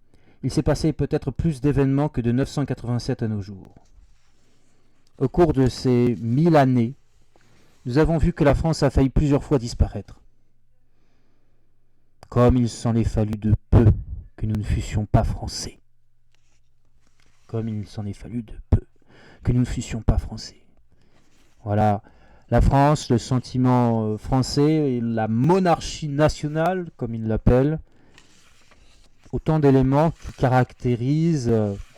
Il s'est passé peut-être plus d'événements que de 987 à nos jours. Au cours de ces 1000 années, nous avons vu que la France a failli plusieurs fois disparaître. Comme il s'en est fallu de peu que nous ne fussions pas français. Comme il s'en est fallu de peu que nous ne fussions pas français. Voilà, la France, le sentiment français et la monarchie nationale, comme il l'appelle, autant d'éléments qui caractérisent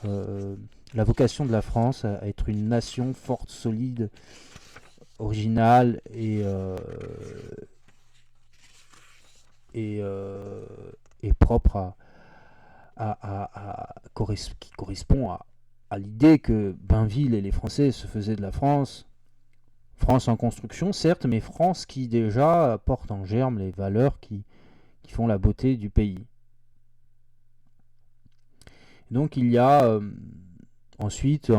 la vocation de la France à être une nation forte, solide, originale et est propre qui correspond à l'idée que Bainville et les Français se faisaient de la France. France en construction, certes, mais France qui déjà porte en germe les valeurs qui font la beauté du pays. Donc il y a ensuite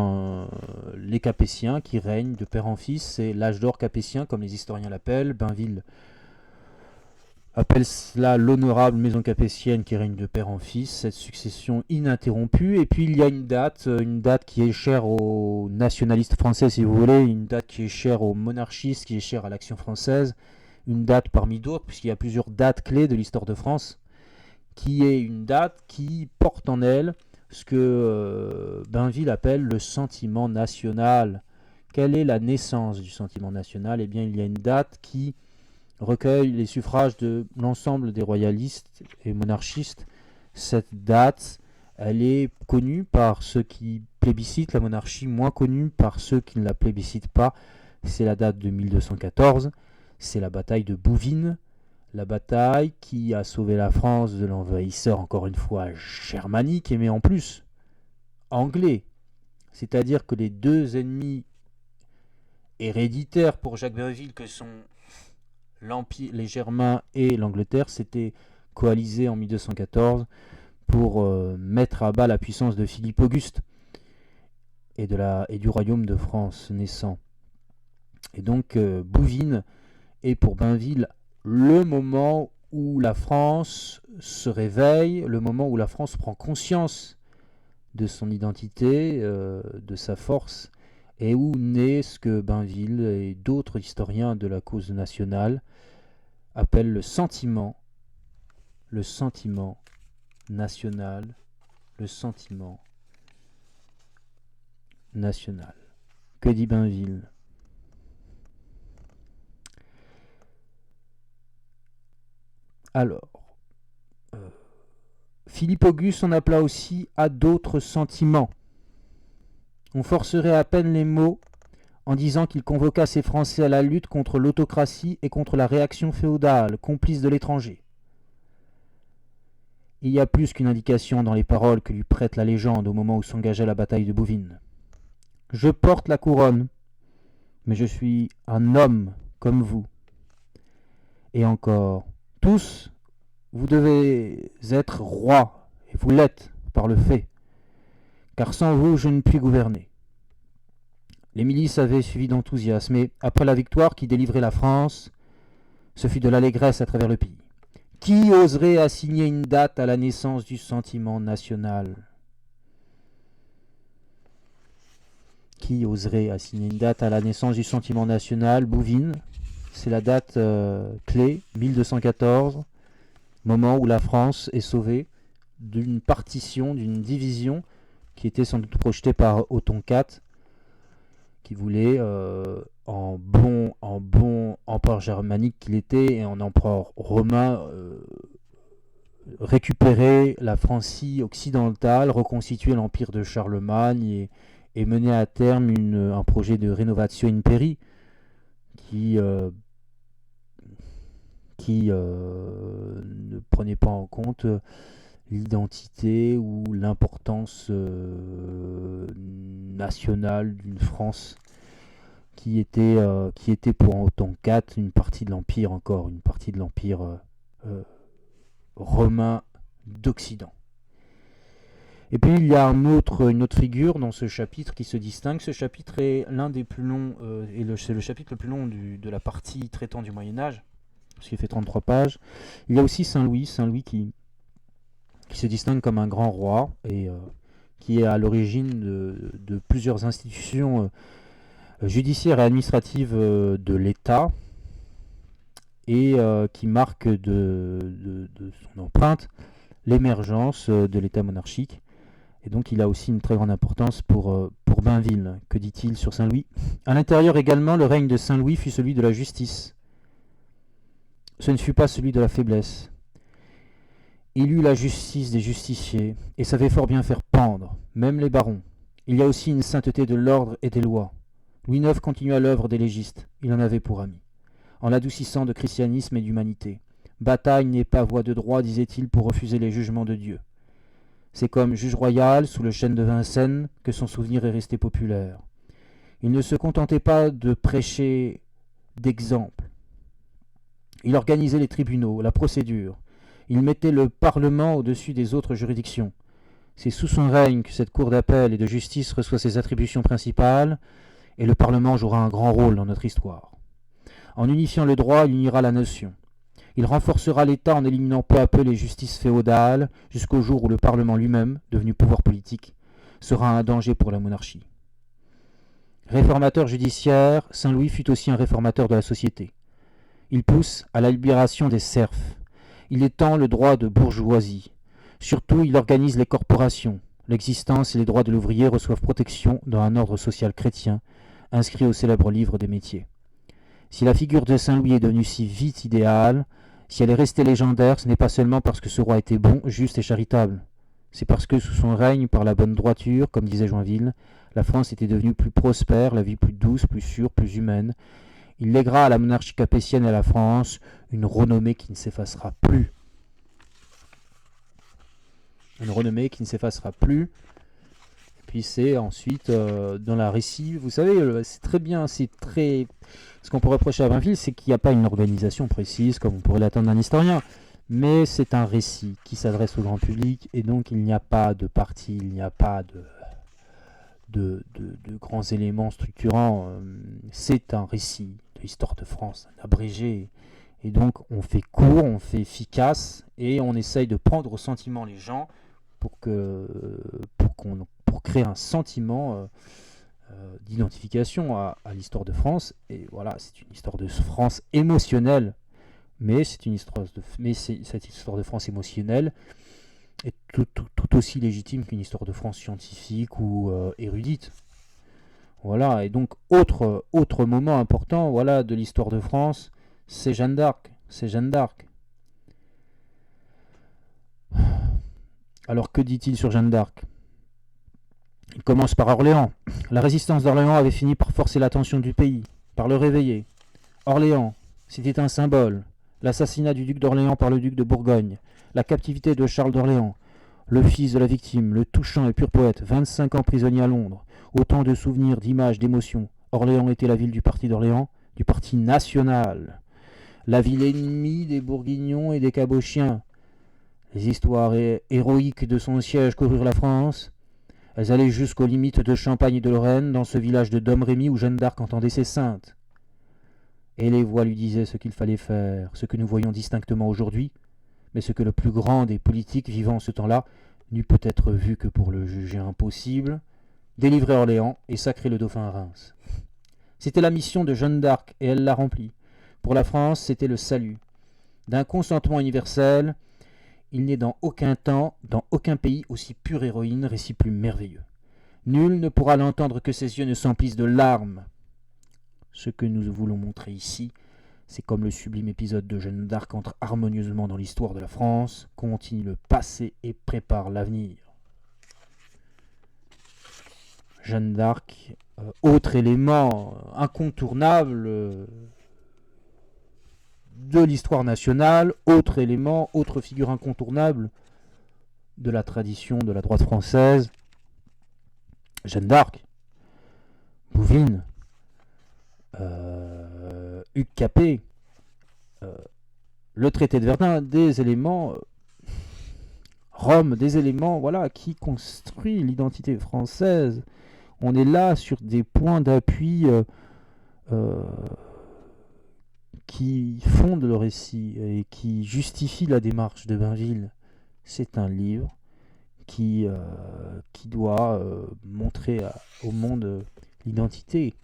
les Capétiens qui règnent de père en fils. C'est l'âge d'or capétien, comme les historiens l'appellent. Bainville appelle cela l'honorable maison capétienne qui règne de père en fils, cette succession ininterrompue. Et puis il y a une date qui est chère aux nationalistes français, si vous voulez, une date qui est chère aux monarchistes, qui est chère à l'Action française, une date parmi d'autres, puisqu'il y a plusieurs dates clés de l'histoire de France, qui est une date qui porte en elle ce que Bainville appelle le sentiment national. Quelle est la naissance du sentiment national? Eh bien, il y a une date qui recueille les suffrages de l'ensemble des royalistes et monarchistes. Cette date, elle est connue par ceux qui plébiscitent la monarchie, moins connue par ceux qui ne la plébiscitent pas. C'est la date de 1214, c'est la bataille de Bouvines, la bataille qui a sauvé la France de l'envahisseur, encore une fois, germanique, mais en plus anglais. C'est-à-dire que les deux ennemis héréditaires pour Jacques Bainville, que sont les Germains et l'Angleterre, s'étaient coalisés en 1214 pour mettre à bas la puissance de Philippe Auguste et du royaume de France naissant. Et donc Bouvines est pour Bainville le moment où la France se réveille, le moment où la France prend conscience de son identité, de sa force, et où naît ce que Bainville et d'autres historiens de la cause nationale appellent le sentiment national, le sentiment national. Que dit Bainville ? Alors, Philippe Auguste en appela aussi à d'autres sentiments. On forcerait à peine les mots en disant qu'il convoqua ses Français à la lutte contre l'autocratie et contre la réaction féodale, complice de l'étranger. Il y a plus qu'une indication dans les paroles que lui prête la légende au moment où s'engageait la bataille de Bouvines. Je porte la couronne, mais je suis un homme comme vous. Et encore, tous, vous devez être rois, et vous l'êtes par le fait, car sans vous, je ne puis gouverner. Les milices avaient suivi d'enthousiasme, et après la victoire qui délivrait la France, ce fut de l'allégresse à travers le pays. Qui oserait assigner une date à la naissance du sentiment national ? Qui oserait assigner une date à la naissance du sentiment national ? Bouvines, c'est la date clé, 1214, moment où la France est sauvée d'une partition, d'une division qui était sans doute projetée par Othon IV, qui voulait, en bon empereur germanique qu'il était et en empereur romain, récupérer la Francie occidentale, reconstituer l'empire de Charlemagne et mener à terme un projet de rénovation imperi qui ne prenait pas en compte l'identité ou l'importance nationale d'une France qui était pour Othon IV une partie de l'empire romain d'Occident. Et puis il y a une autre figure dans ce chapitre qui se distingue. Ce chapitre est l'un des plus longs, c'est le chapitre le plus long de la partie traitant du Moyen-Âge, parce qu'il fait 33 pages. Il y a aussi Saint-Louis qui se distingue comme un grand roi et qui est à l'origine de plusieurs institutions judiciaires et administratives de l'État et qui marque de son empreinte l'émergence de l'État monarchique. Et donc il a aussi une très grande importance pour Bainville. Que dit-il sur Saint-Louis ? À l'intérieur également, le règne de Saint-Louis fut celui de la justice. Ce ne fut pas celui de la faiblesse. Il eut la justice des justiciers et savait fort bien faire pendre, même les barons. Il y a aussi une sainteté de l'ordre et des lois. Louis IX continua l'œuvre des légistes, il en avait pour ami, en l'adoucissant de christianisme et d'humanité. Bataille n'est pas voie de droit, disait-il, pour refuser les jugements de Dieu. C'est comme juge royal, sous le chêne de Vincennes, que son souvenir est resté populaire. Il ne se contentait pas de prêcher d'exemples. Il organisait les tribunaux, la procédure. Il mettait le Parlement au-dessus des autres juridictions. C'est sous son règne que cette cour d'appel et de justice reçoit ses attributions principales, et le Parlement jouera un grand rôle dans notre histoire. En unifiant le droit, il unira la nation. Il renforcera l'État en éliminant peu à peu les justices féodales, jusqu'au jour où le Parlement lui-même, devenu pouvoir politique, sera un danger pour la monarchie. Réformateur judiciaire, Saint-Louis fut aussi un réformateur de la société. Il pousse à la libération des serfs. Il étend le droit de bourgeoisie. Surtout, il organise les corporations. L'existence et les droits de l'ouvrier reçoivent protection dans un ordre social chrétien, inscrit au célèbre livre des métiers. Si la figure de Saint-Louis est devenue si vite idéale, si elle est restée légendaire, ce n'est pas seulement parce que ce roi était bon, juste et charitable. C'est parce que sous son règne, par la bonne droiture, comme disait Joinville, la France était devenue plus prospère, la vie plus douce, plus sûre, plus humaine. Il lèguera à la monarchie capétienne et à la France une renommée qui ne s'effacera plus. Une renommée qui ne s'effacera plus. Et puis c'est ensuite dans la récit, vous savez, c'est très bien, c'est très... Ce qu'on pourrait reprocher à Bainville, c'est qu'il n'y a pas une organisation précise, comme on pourrait l'attendre d'un historien. Mais c'est un récit qui s'adresse au grand public, et donc il n'y a pas de parti, il n'y a pas de grands éléments structurants. C'est un récit de l'histoire de France, un abrégé. Et donc on fait court, on fait efficace, et on essaye de prendre au sentiment les gens pour créer un sentiment d'identification à l'histoire de France. Et voilà, c'est une histoire de France émotionnelle, mais cette histoire de France émotionnelle est tout aussi légitime qu'une histoire de France scientifique ou érudite. Voilà, et donc autre moment important, voilà, de l'histoire de France, c'est Jeanne d'Arc. Alors que dit-il sur Jeanne d'Arc ? Il commence par Orléans. La résistance d'Orléans avait fini par forcer l'attention du pays, par le réveiller. Orléans, c'était un symbole. L'assassinat du duc d'Orléans par le duc de Bourgogne, la captivité de Charles d'Orléans, le fils de la victime, le touchant et pur poète, 25 ans prisonnier à Londres, autant de souvenirs, d'images, d'émotions. Orléans était la ville du parti d'Orléans, du parti national, la ville ennemie des Bourguignons et des Cabochiens. Les histoires héroïques de son siège coururent la France. Elles allaient jusqu'aux limites de Champagne et de Lorraine, dans ce village de Domrémy où Jeanne d'Arc entendait ses saintes. Et les voix lui disaient ce qu'il fallait faire, ce que nous voyons distinctement aujourd'hui, mais ce que le plus grand des politiques vivant ce temps-là n'eût peut-être vu que pour le juger impossible, délivrer Orléans et sacrer le dauphin à Reims. C'était la mission de Jeanne d'Arc, et elle l'a remplie. Pour la France, c'était le salut. D'un consentement universel, il n'est dans aucun temps, dans aucun pays aussi pure héroïne, récit plus merveilleux. Nul ne pourra l'entendre que ses yeux ne s'emplissent de larmes. Ce que nous voulons montrer ici, c'est comme le sublime épisode de Jeanne d'Arc entre harmonieusement dans l'histoire de la France, continue le passé et prépare l'avenir. Jeanne d'Arc, autre élément incontournable de l'histoire nationale, autre élément, autre figure incontournable de la tradition de la droite française, Jeanne d'Arc, Bouvines, Hugues Capet, le traité de Verdun, des éléments, Rome, des éléments, voilà, qui construit l'identité française. On est là sur des points d'appui qui fondent le récit et qui justifient la démarche de Bainville. C'est un livre qui doit montrer au monde l'identité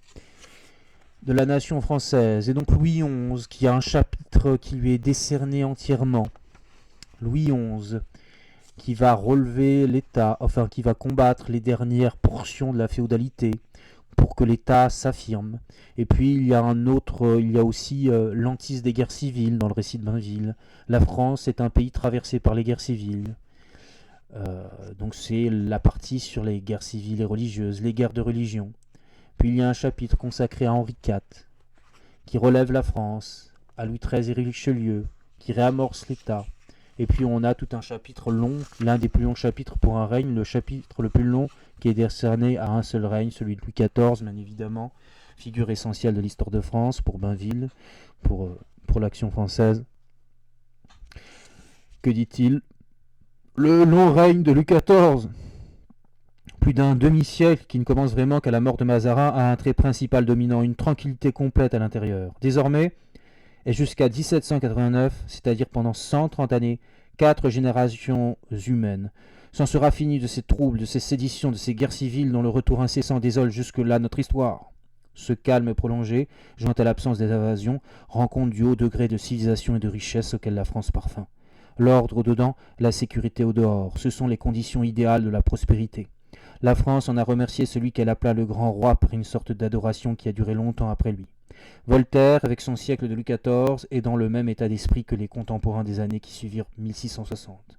de la nation française. Et donc Louis XI, qui a un chapitre qui lui est décerné entièrement. Louis XI, qui va relever l'État, enfin qui va combattre les dernières portions de la féodalité pour que l'État s'affirme. Et puis il y a aussi l'antise des guerres civiles dans le récit de Bainville. La France est un pays traversé par les guerres civiles. Donc c'est la partie sur les guerres civiles et religieuses, les guerres de religion. Puis il y a un chapitre consacré à Henri IV, qui relève la France, à Louis XIII et Richelieu, qui réamorce l'État. Et puis on a tout un chapitre long, l'un des plus longs chapitres pour un règne, le chapitre le plus long qui est décerné à un seul règne, celui de Louis XIV, bien évidemment, figure essentielle de l'histoire de France, pour Bainville, pour l'Action française. Que dit-il? Le long règne de Louis XIV, plus d'un demi-siècle qui ne commence vraiment qu'à la mort de Mazarin, a un trait principal dominant, une tranquillité complète à l'intérieur. Désormais, et jusqu'à 1789, c'est-à-dire pendant 130 années, 4 générations humaines, s'en sera fini de ces troubles, de ces séditions, de ces guerres civiles dont le retour incessant désole jusque-là notre histoire. Ce calme prolongé, joint à l'absence des invasions, rend compte du haut degré de civilisation et de richesse auquel la France parvint. L'ordre au-dedans, la sécurité au-dehors, ce sont les conditions idéales de la prospérité. La France en a remercié celui qu'elle appela le grand roi par une sorte d'adoration qui a duré longtemps après lui. Voltaire, avec son siècle de Louis XIV, est dans le même état d'esprit que les contemporains des années qui suivirent 1660.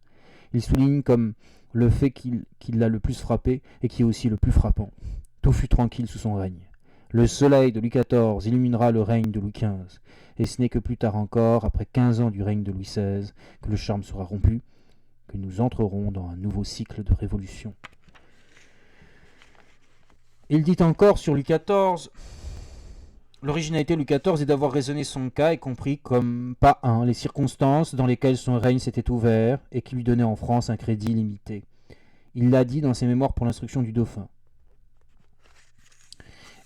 Il souligne comme le fait qui l'a le plus frappé et qui est aussi le plus frappant. Tout fut tranquille sous son règne. Le soleil de Louis XIV illuminera le règne de Louis XV, et ce n'est que plus tard encore, après 15 ans du règne de Louis XVI, que le charme sera rompu, que nous entrerons dans un nouveau cycle de révolution. Il dit encore sur Louis XIV, l'originalité de Louis XIV est d'avoir raisonné son cas et compris comme pas un les circonstances dans lesquelles son règne s'était ouvert et qui lui donnaient en France un crédit limité. Il l'a dit dans ses mémoires pour l'instruction du dauphin.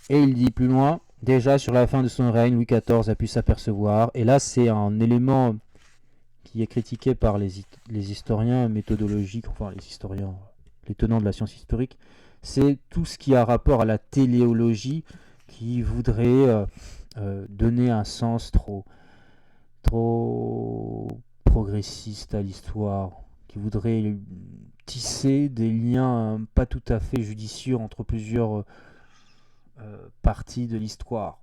Et il dit plus loin, déjà sur la fin de son règne, Louis XIV a pu s'apercevoir, et là c'est un élément qui est critiqué par les historiens méthodologiques, enfin les historiens, les tenants de la science historique, c'est tout ce qui a rapport à la téléologie qui voudrait donner un sens trop progressiste à l'histoire, qui voudrait tisser des liens pas tout à fait judicieux entre plusieurs partie de l'histoire.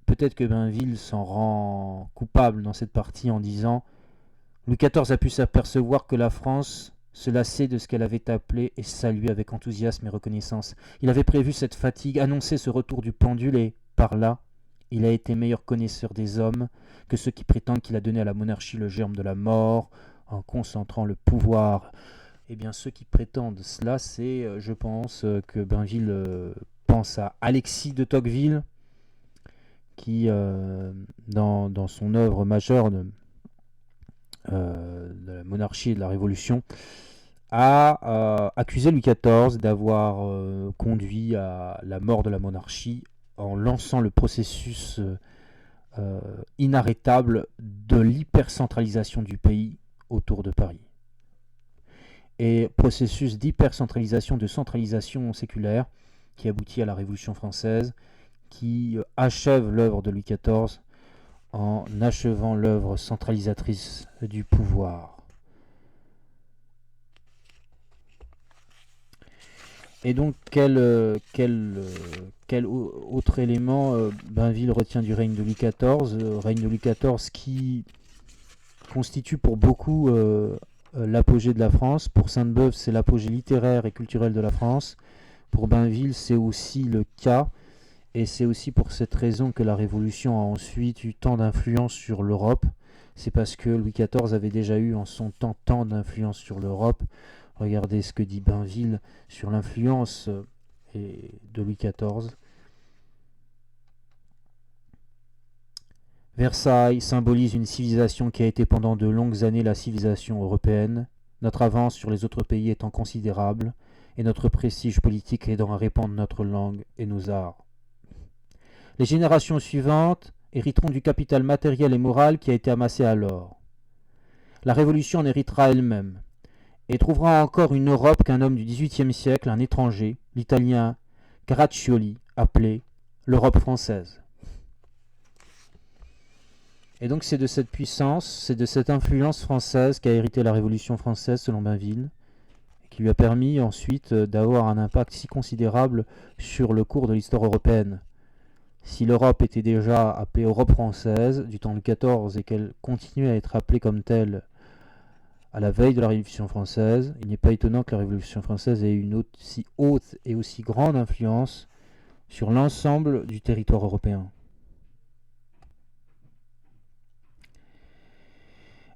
Peut-être que Bainville s'en rend coupable dans cette partie en disant Louis XIV a pu s'apercevoir que la France se lassait de ce qu'elle avait appelé et saluait avec enthousiasme et reconnaissance. Il avait prévu cette fatigue, annoncé ce retour du pendule et, par là, il a été meilleur connaisseur des hommes que ceux qui prétendent qu'il a donné à la monarchie le germe de la mort en concentrant le pouvoir. Eh bien, ceux qui prétendent cela, c'est, je pense, que Bainville pense à Alexis de Tocqueville, qui, dans son œuvre majeure de la monarchie et de la Révolution, a accusé Louis XIV d'avoir conduit à la mort de la monarchie en lançant le processus inarrêtable de l'hypercentralisation du pays autour de Paris. Et processus d'hypercentralisation, de centralisation séculaire qui aboutit à la Révolution française, qui achève l'œuvre de Louis XIV en achevant l'œuvre centralisatrice du pouvoir. Et donc, quel autre élément Bainville retient du règne de Louis XIV, règne de Louis XIV qui constitue pour beaucoup l'apogée de la France. Pour Sainte-Beuve, c'est l'apogée littéraire et culturelle de la France. Pour Bainville, c'est aussi le cas. Et c'est aussi pour cette raison que la Révolution a ensuite eu tant d'influence sur l'Europe. C'est parce que Louis XIV avait déjà eu en son temps tant d'influence sur l'Europe. Regardez ce que dit Bainville sur l'influence de Louis XIV. Versailles symbolise une civilisation qui a été pendant de longues années la civilisation européenne. Notre avance sur les autres pays étant considérable, et notre prestige politique aidant à répandre notre langue et nos arts. Les générations suivantes hériteront du capital matériel et moral qui a été amassé alors. La Révolution en héritera elle-même, et trouvera encore une Europe qu'un homme du XVIIIe siècle, un étranger, l'Italien Caraccioli, appelait l'Europe française. Et donc c'est de cette puissance, c'est de cette influence française qu'a hérité la Révolution française selon Bainville, qui lui a permis ensuite d'avoir un impact si considérable sur le cours de l'histoire européenne. Si l'Europe était déjà appelée Europe française du temps de Louis XIV et qu'elle continuait à être appelée comme telle à la veille de la Révolution française, il n'est pas étonnant que la Révolution française ait une aussi haute et aussi grande influence sur l'ensemble du territoire européen.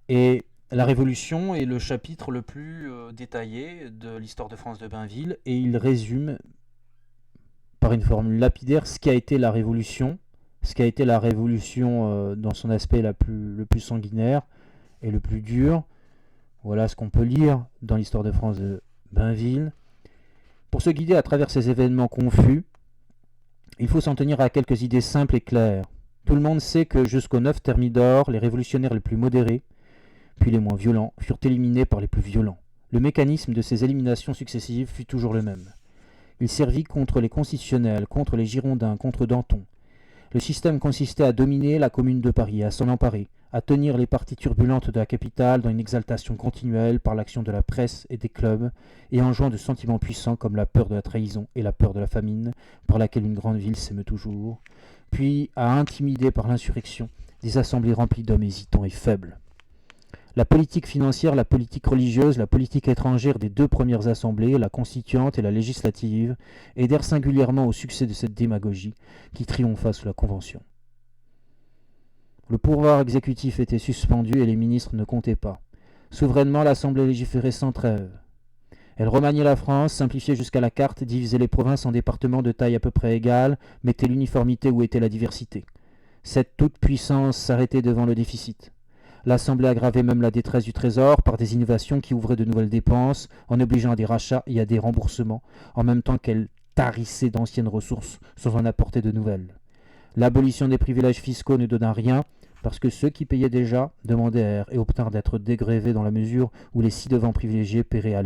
Et la Révolution est le chapitre le plus détaillé de l'histoire de France de Bainville, et il résume par une formule lapidaire ce qu'a été la Révolution, dans son aspect le plus sanguinaire et le plus dur. Voilà ce qu'on peut lire dans l'histoire de France de Bainville. Pour se guider à travers ces événements confus, il faut s'en tenir à quelques idées simples et claires. Tout le monde sait que jusqu'au 9 Thermidor, les révolutionnaires les plus modérés, puis les moins violents, furent éliminés par les plus violents. Le mécanisme de ces éliminations successives fut toujours le même. Il servit contre les constitutionnels, contre les Girondins, contre Danton. Le système consistait à dominer la commune de Paris, à s'en emparer, à tenir les parties turbulentes de la capitale dans une exaltation continuelle par l'action de la presse et des clubs, et en jouant de sentiments puissants comme la peur de la trahison et la peur de la famine, par laquelle une grande ville s'émeut toujours, puis à intimider par l'insurrection des assemblées remplies d'hommes hésitants et faibles. La politique financière, la politique religieuse, la politique étrangère des deux premières assemblées, la constituante et la législative, aidèrent singulièrement au succès de cette démagogie qui triompha sous la Convention. Le pouvoir exécutif était suspendu et les ministres ne comptaient pas. Souverainement, l'Assemblée légiférait sans trêve. Elle remaniait la France, simplifiait jusqu'à la carte, divisait les provinces en départements de taille à peu près égale, mettait l'uniformité où était la diversité. Cette toute-puissance s'arrêtait devant le déficit. L'Assemblée aggravait même la détresse du Trésor par des innovations qui ouvraient de nouvelles dépenses, en obligeant à des rachats et à des remboursements, en même temps qu'elle tarissait d'anciennes ressources sans en apporter de nouvelles. L'abolition des privilèges fiscaux ne donna rien, parce que ceux qui payaient déjà demandèrent et obtinrent d'être dégrévés dans la mesure où les ci-devant privilégiés paieraient à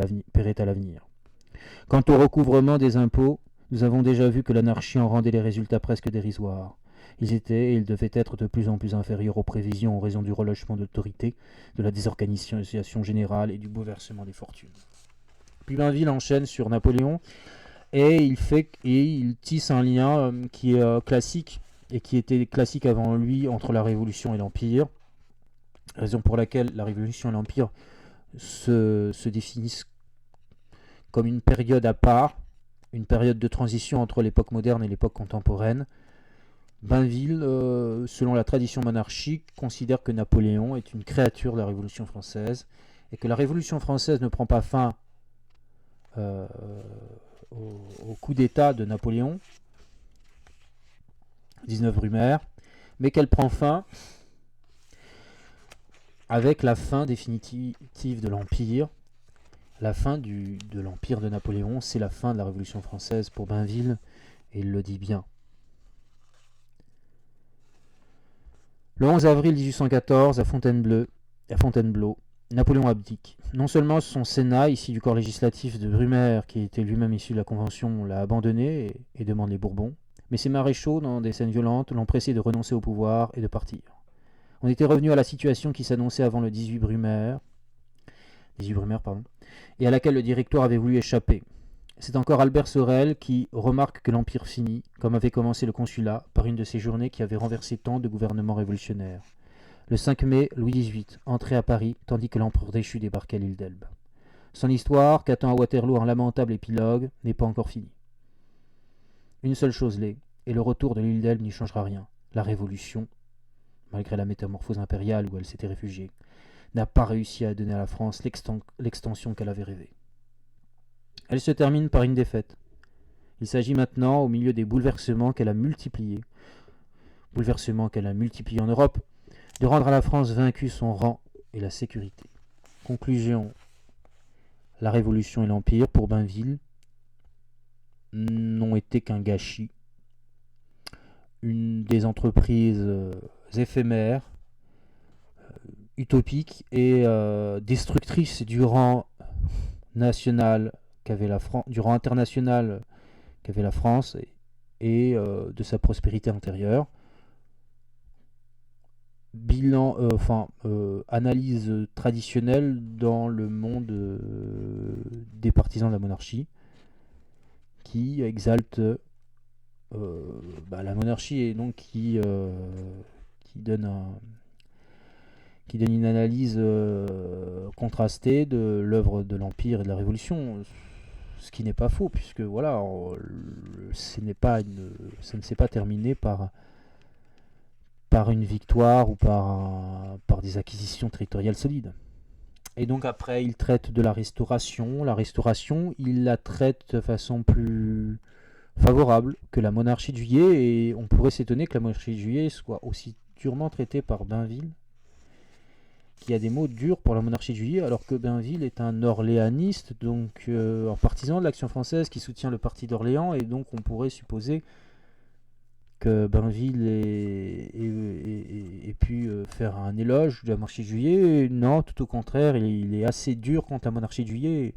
l'avenir. Quant au recouvrement des impôts, nous avons déjà vu que l'anarchie en rendait les résultats presque dérisoires. Ils étaient et ils devaient être de plus en plus inférieurs aux prévisions en raison du relâchement d'autorité, de la désorganisation générale et du bouleversement des fortunes. Puis Bainville enchaîne sur Napoléon et il tisse un lien qui est classique et qui était classique avant lui entre la Révolution et l'Empire, raison pour laquelle la Révolution et l'Empire se définissent comme une période à part, une période de transition entre l'époque moderne et l'époque contemporaine. Bainville, selon la tradition monarchique, considère que Napoléon est une créature de la Révolution française et que la Révolution française ne prend pas fin au coup d'État de Napoléon, 19 Brumaire, mais qu'elle prend fin avec la fin définitive de l'Empire. La fin de l'Empire de Napoléon, c'est la fin de la Révolution française pour Bainville, et il le dit bien. Le 11 avril 1814, à Fontainebleau, Napoléon abdique. Non seulement son Sénat, ici du corps législatif de Brumaire, qui était lui-même issu de la Convention, l'a abandonné et demande les Bourbons, mais ses maréchaux, dans des scènes violentes, l'ont pressé de renoncer au pouvoir et de partir. On était revenu à la situation qui s'annonçait avant le 18 Brumaire, et à laquelle le Directoire avait voulu échapper. C'est encore Albert Sorel qui remarque que l'Empire finit, comme avait commencé le Consulat, par une de ces journées qui avaient renversé tant de gouvernements révolutionnaires. Le 5 mai, Louis XVIII entrait à Paris, tandis que l'empereur déchu débarquait à l'île d'Elbe. Son histoire, qu'attend à Waterloo un lamentable épilogue, n'est pas encore finie. Une seule chose l'est, et le retour de l'île d'Elbe n'y changera rien. La Révolution, malgré la métamorphose impériale où elle s'était réfugiée, n'a pas réussi à donner à la France l'extension qu'elle avait rêvée. Elle se termine par une défaite. Il s'agit maintenant, au milieu des bouleversements qu'elle a multipliés en Europe, de rendre à la France vaincue son rang et la sécurité. Conclusion, la Révolution et l'Empire, pour Bainville, n'ont été qu'un gâchis, des entreprises éphémères, utopiques et destructrices du rang national du rang international qu'avait la France et de sa prospérité antérieure. Analyse traditionnelle dans le monde des partisans de la monarchie qui exalte la monarchie et donc qui donne une analyse contrastée de l'œuvre de l'Empire et de la Révolution, ce qui n'est pas faux, puisque voilà, ça ne s'est pas terminé par par une victoire ou par des acquisitions territoriales solides. Et donc après, il traite de la Restauration. La Restauration, il la traite de façon plus favorable que la monarchie de Juillet, et on pourrait s'étonner que la monarchie de Juillet soit aussi durement traitée par Bainville, qui a des mots durs pour la monarchie de Juillet, alors que Bainville est un orléaniste, donc un partisan de l'Action française qui soutient le parti d'Orléans, et donc on pourrait supposer que Bainville ait pu faire un éloge de la monarchie de Juillet. Non, tout au contraire, il est assez dur contre la monarchie de Juillet,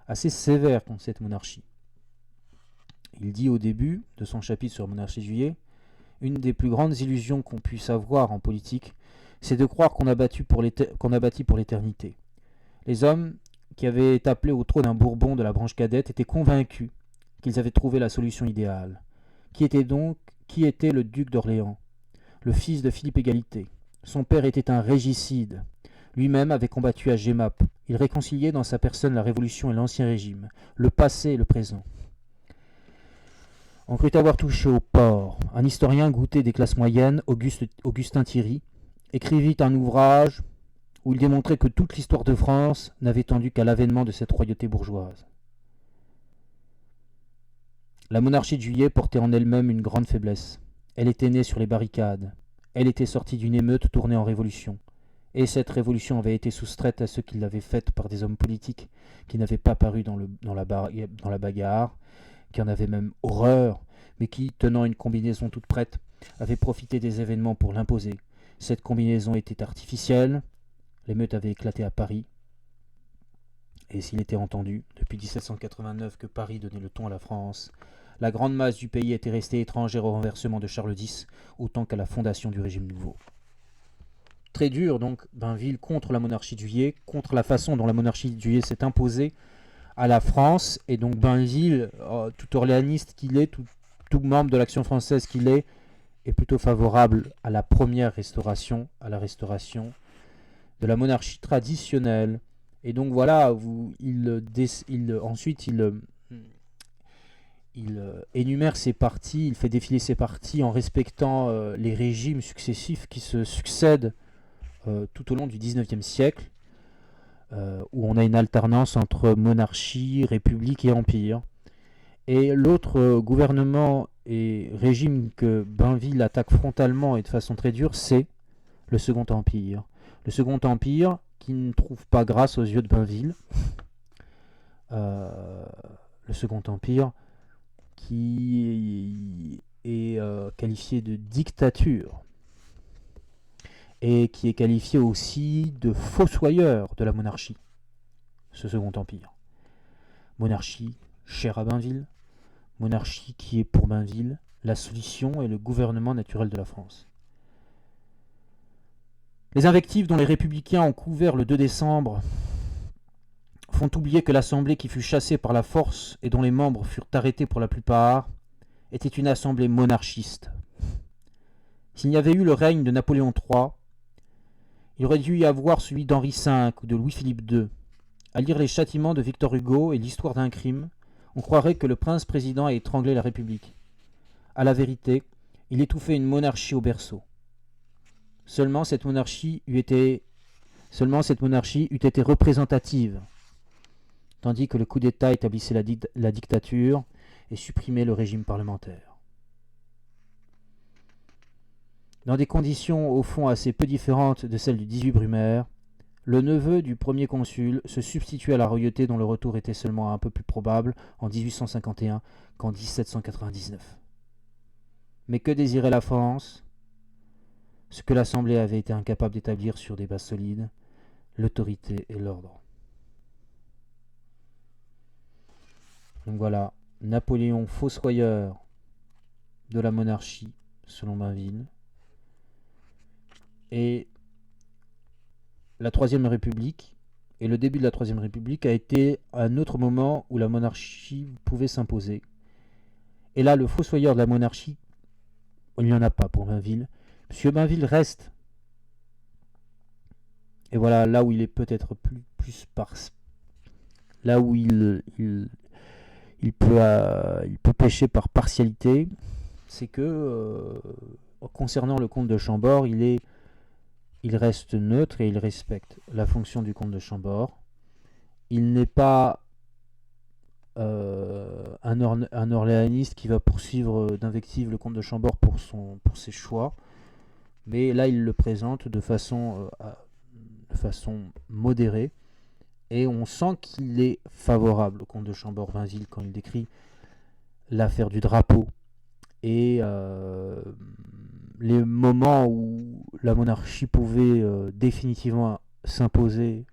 assez sévère contre cette monarchie. Il dit au début de son chapitre sur la monarchie de Juillet: une des plus grandes illusions qu'on puisse avoir en politique, c'est de croire qu'on a bâti pour l'éternité. Les hommes qui avaient été appelés au trône d'un Bourbon de la branche cadette étaient convaincus qu'ils avaient trouvé la solution idéale. Qui était le duc d'Orléans, le fils de Philippe Égalité? Son père était un régicide. Lui-même avait combattu à Jemmapes. Il réconciliait dans sa personne la Révolution et l'Ancien Régime, le passé et le présent. On crut avoir touché au porc. Un historien goûté des classes moyennes, Augustin Thierry, écrivit un ouvrage où il démontrait que toute l'histoire de France n'avait tendu qu'à l'avènement de cette royauté bourgeoise. La monarchie de Juillet portait en elle-même une grande faiblesse. Elle était née sur les barricades. Elle était sortie d'une émeute tournée en révolution. Et cette révolution avait été soustraite à ceux qui l'avaient faite par des hommes politiques qui n'avaient pas paru dans la bagarre, qui en avaient même horreur, mais qui, tenant une combinaison toute prête, avaient profité des événements pour l'imposer. Cette combinaison était artificielle. L'émeute avait éclaté à Paris. Et s'il était entendu, depuis 1789 que Paris donnait le ton à la France, la grande masse du pays était restée étrangère au renversement de Charles X, autant qu'à la fondation du régime nouveau. Très dur donc, Bainville contre la monarchie de Juillet, contre la façon dont la monarchie de Juillet s'est imposée à la France, et donc Bainville, tout orléaniste qu'il est, tout membre de l'Action française qu'il est plutôt favorable à la première restauration, à la restauration de la monarchie traditionnelle. Et donc voilà, ensuite il énumère ses partis, il fait défiler ses partis en respectant les régimes successifs qui se succèdent tout au long du XIXe siècle, où on a une alternance entre monarchie, république et empire. Et l'autre gouvernement et régime que Bainville attaque frontalement et de façon très dure, c'est le Second Empire. Le Second Empire qui ne trouve pas grâce aux yeux de Bainville. Le Second Empire qui est qualifié de dictature et qui est qualifié aussi de fossoyeur de la monarchie, ce Second Empire. Monarchie chère à Bainville, monarchie qui est pour Bainville la solution et le gouvernement naturel de la France. Les invectives dont les républicains ont couvert le 2 décembre font oublier que l'assemblée qui fut chassée par la force et dont les membres furent arrêtés pour la plupart était une assemblée monarchiste. S'il n'y avait eu le règne de Napoléon III, il aurait dû y avoir celui d'Henri V ou de Louis-Philippe II. À lire les châtiments de Victor Hugo et l'histoire d'un crime, on croirait que le prince-président a étranglé la République. À la vérité, il étouffait une monarchie au berceau. Seulement cette monarchie eût été représentative, tandis que le coup d'État établissait la dictature et supprimait le régime parlementaire. Dans des conditions au fond assez peu différentes de celles du 18 Brumaire, le neveu du premier consul se substitue à la royauté dont le retour était seulement un peu plus probable en 1851 qu'en 1799. Mais que désirait la France ? Ce que l'Assemblée avait été incapable d'établir sur des bases solides, l'autorité et l'ordre. Donc voilà, Napoléon fossoyeur de la monarchie, selon Bainville, et la Troisième République, et le début de la Troisième République a été un autre moment où la monarchie pouvait s'imposer. Et là, le fossoyeur de la monarchie, il n'y en a pas pour Bainville. Monsieur Bainville reste. Et voilà, là où il est peut-être plus là où il peut pécher par partialité, c'est que, concernant le comte de Chambord, il reste neutre et il respecte la fonction du comte de Chambord. Il n'est pas un orléaniste qui va poursuivre d'invective le comte de Chambord pour ses choix, mais là il le présente de façon modérée, et on sent qu'il est favorable au comte de Chambord-Bainville quand il décrit l'affaire du drapeau et les moments où la monarchie pouvait définitivement s'imposer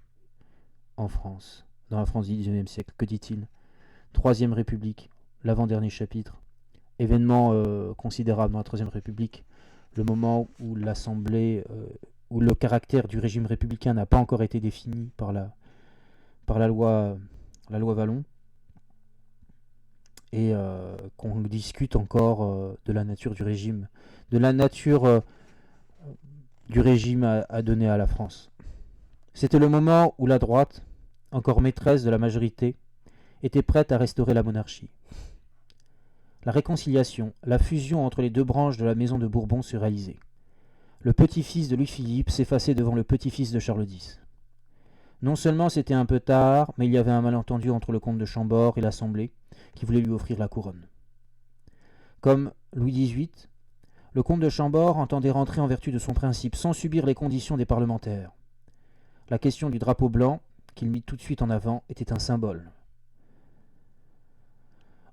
en France, dans la France du XIXe siècle. Que dit-il ? Troisième République, l'avant-dernier chapitre. Événement considérable dans la Troisième République, le moment où l'Assemblée, où le caractère du régime républicain n'a pas encore été défini par la loi Vallon, et qu'on discute encore de la nature du régime, à donner à la France. C'était le moment où la droite, encore maîtresse de la majorité, était prête à restaurer la monarchie. La réconciliation, la fusion entre les deux branches de la maison de Bourbon se réalisait. Le petit-fils de Louis-Philippe s'effaçait devant le petit-fils de Charles X. Non seulement c'était un peu tard, mais il y avait un malentendu entre le comte de Chambord et l'Assemblée, qui voulait lui offrir la couronne. Comme Louis XVIII, le comte de Chambord entendait rentrer en vertu de son principe, sans subir les conditions des parlementaires. La question du drapeau blanc, qu'il mit tout de suite en avant, était un symbole.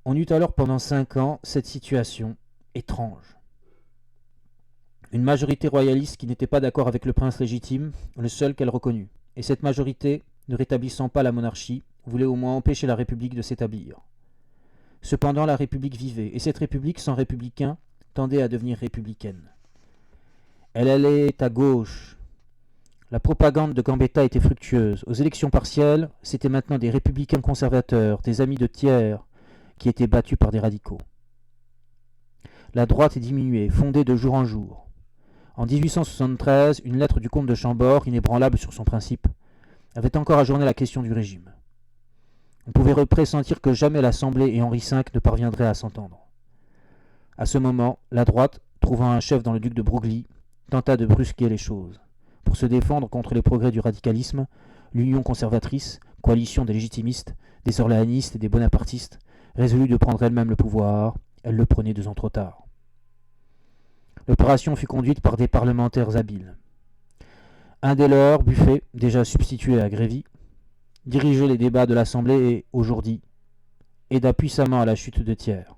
On eut alors pendant 5 ans cette situation étrange. Une majorité royaliste qui n'était pas d'accord avec le prince légitime, le seul qu'elle reconnut. Et cette majorité, ne rétablissant pas la monarchie, voulait au moins empêcher la République de s'établir. Cependant, la République vivait, et cette République, sans républicain, tendait à devenir républicaine. Elle allait à gauche. La propagande de Gambetta était fructueuse. Aux élections partielles, c'était maintenant des républicains conservateurs, des amis de Thiers, qui étaient battus par des radicaux. La droite diminuait, fondée de jour en jour. En 1873, une lettre du comte de Chambord, inébranlable sur son principe, avait encore ajourné la question du régime. On pouvait pressentir que jamais l'Assemblée et Henri V ne parviendraient à s'entendre. À ce moment, la droite, trouvant un chef dans le duc de Broglie, tenta de brusquer les choses. Pour se défendre contre les progrès du radicalisme, l'Union conservatrice, coalition des légitimistes, des orléanistes et des bonapartistes, résolut de prendre elle-même le pouvoir. Elle le prenait 2 ans trop tard. L'opération fut conduite par des parlementaires habiles. Un des leurs, Buffet, déjà substitué à Grévy, dirigeait les débats de l'Assemblée et, aujourd'hui, aida puissamment à la chute de Thiers.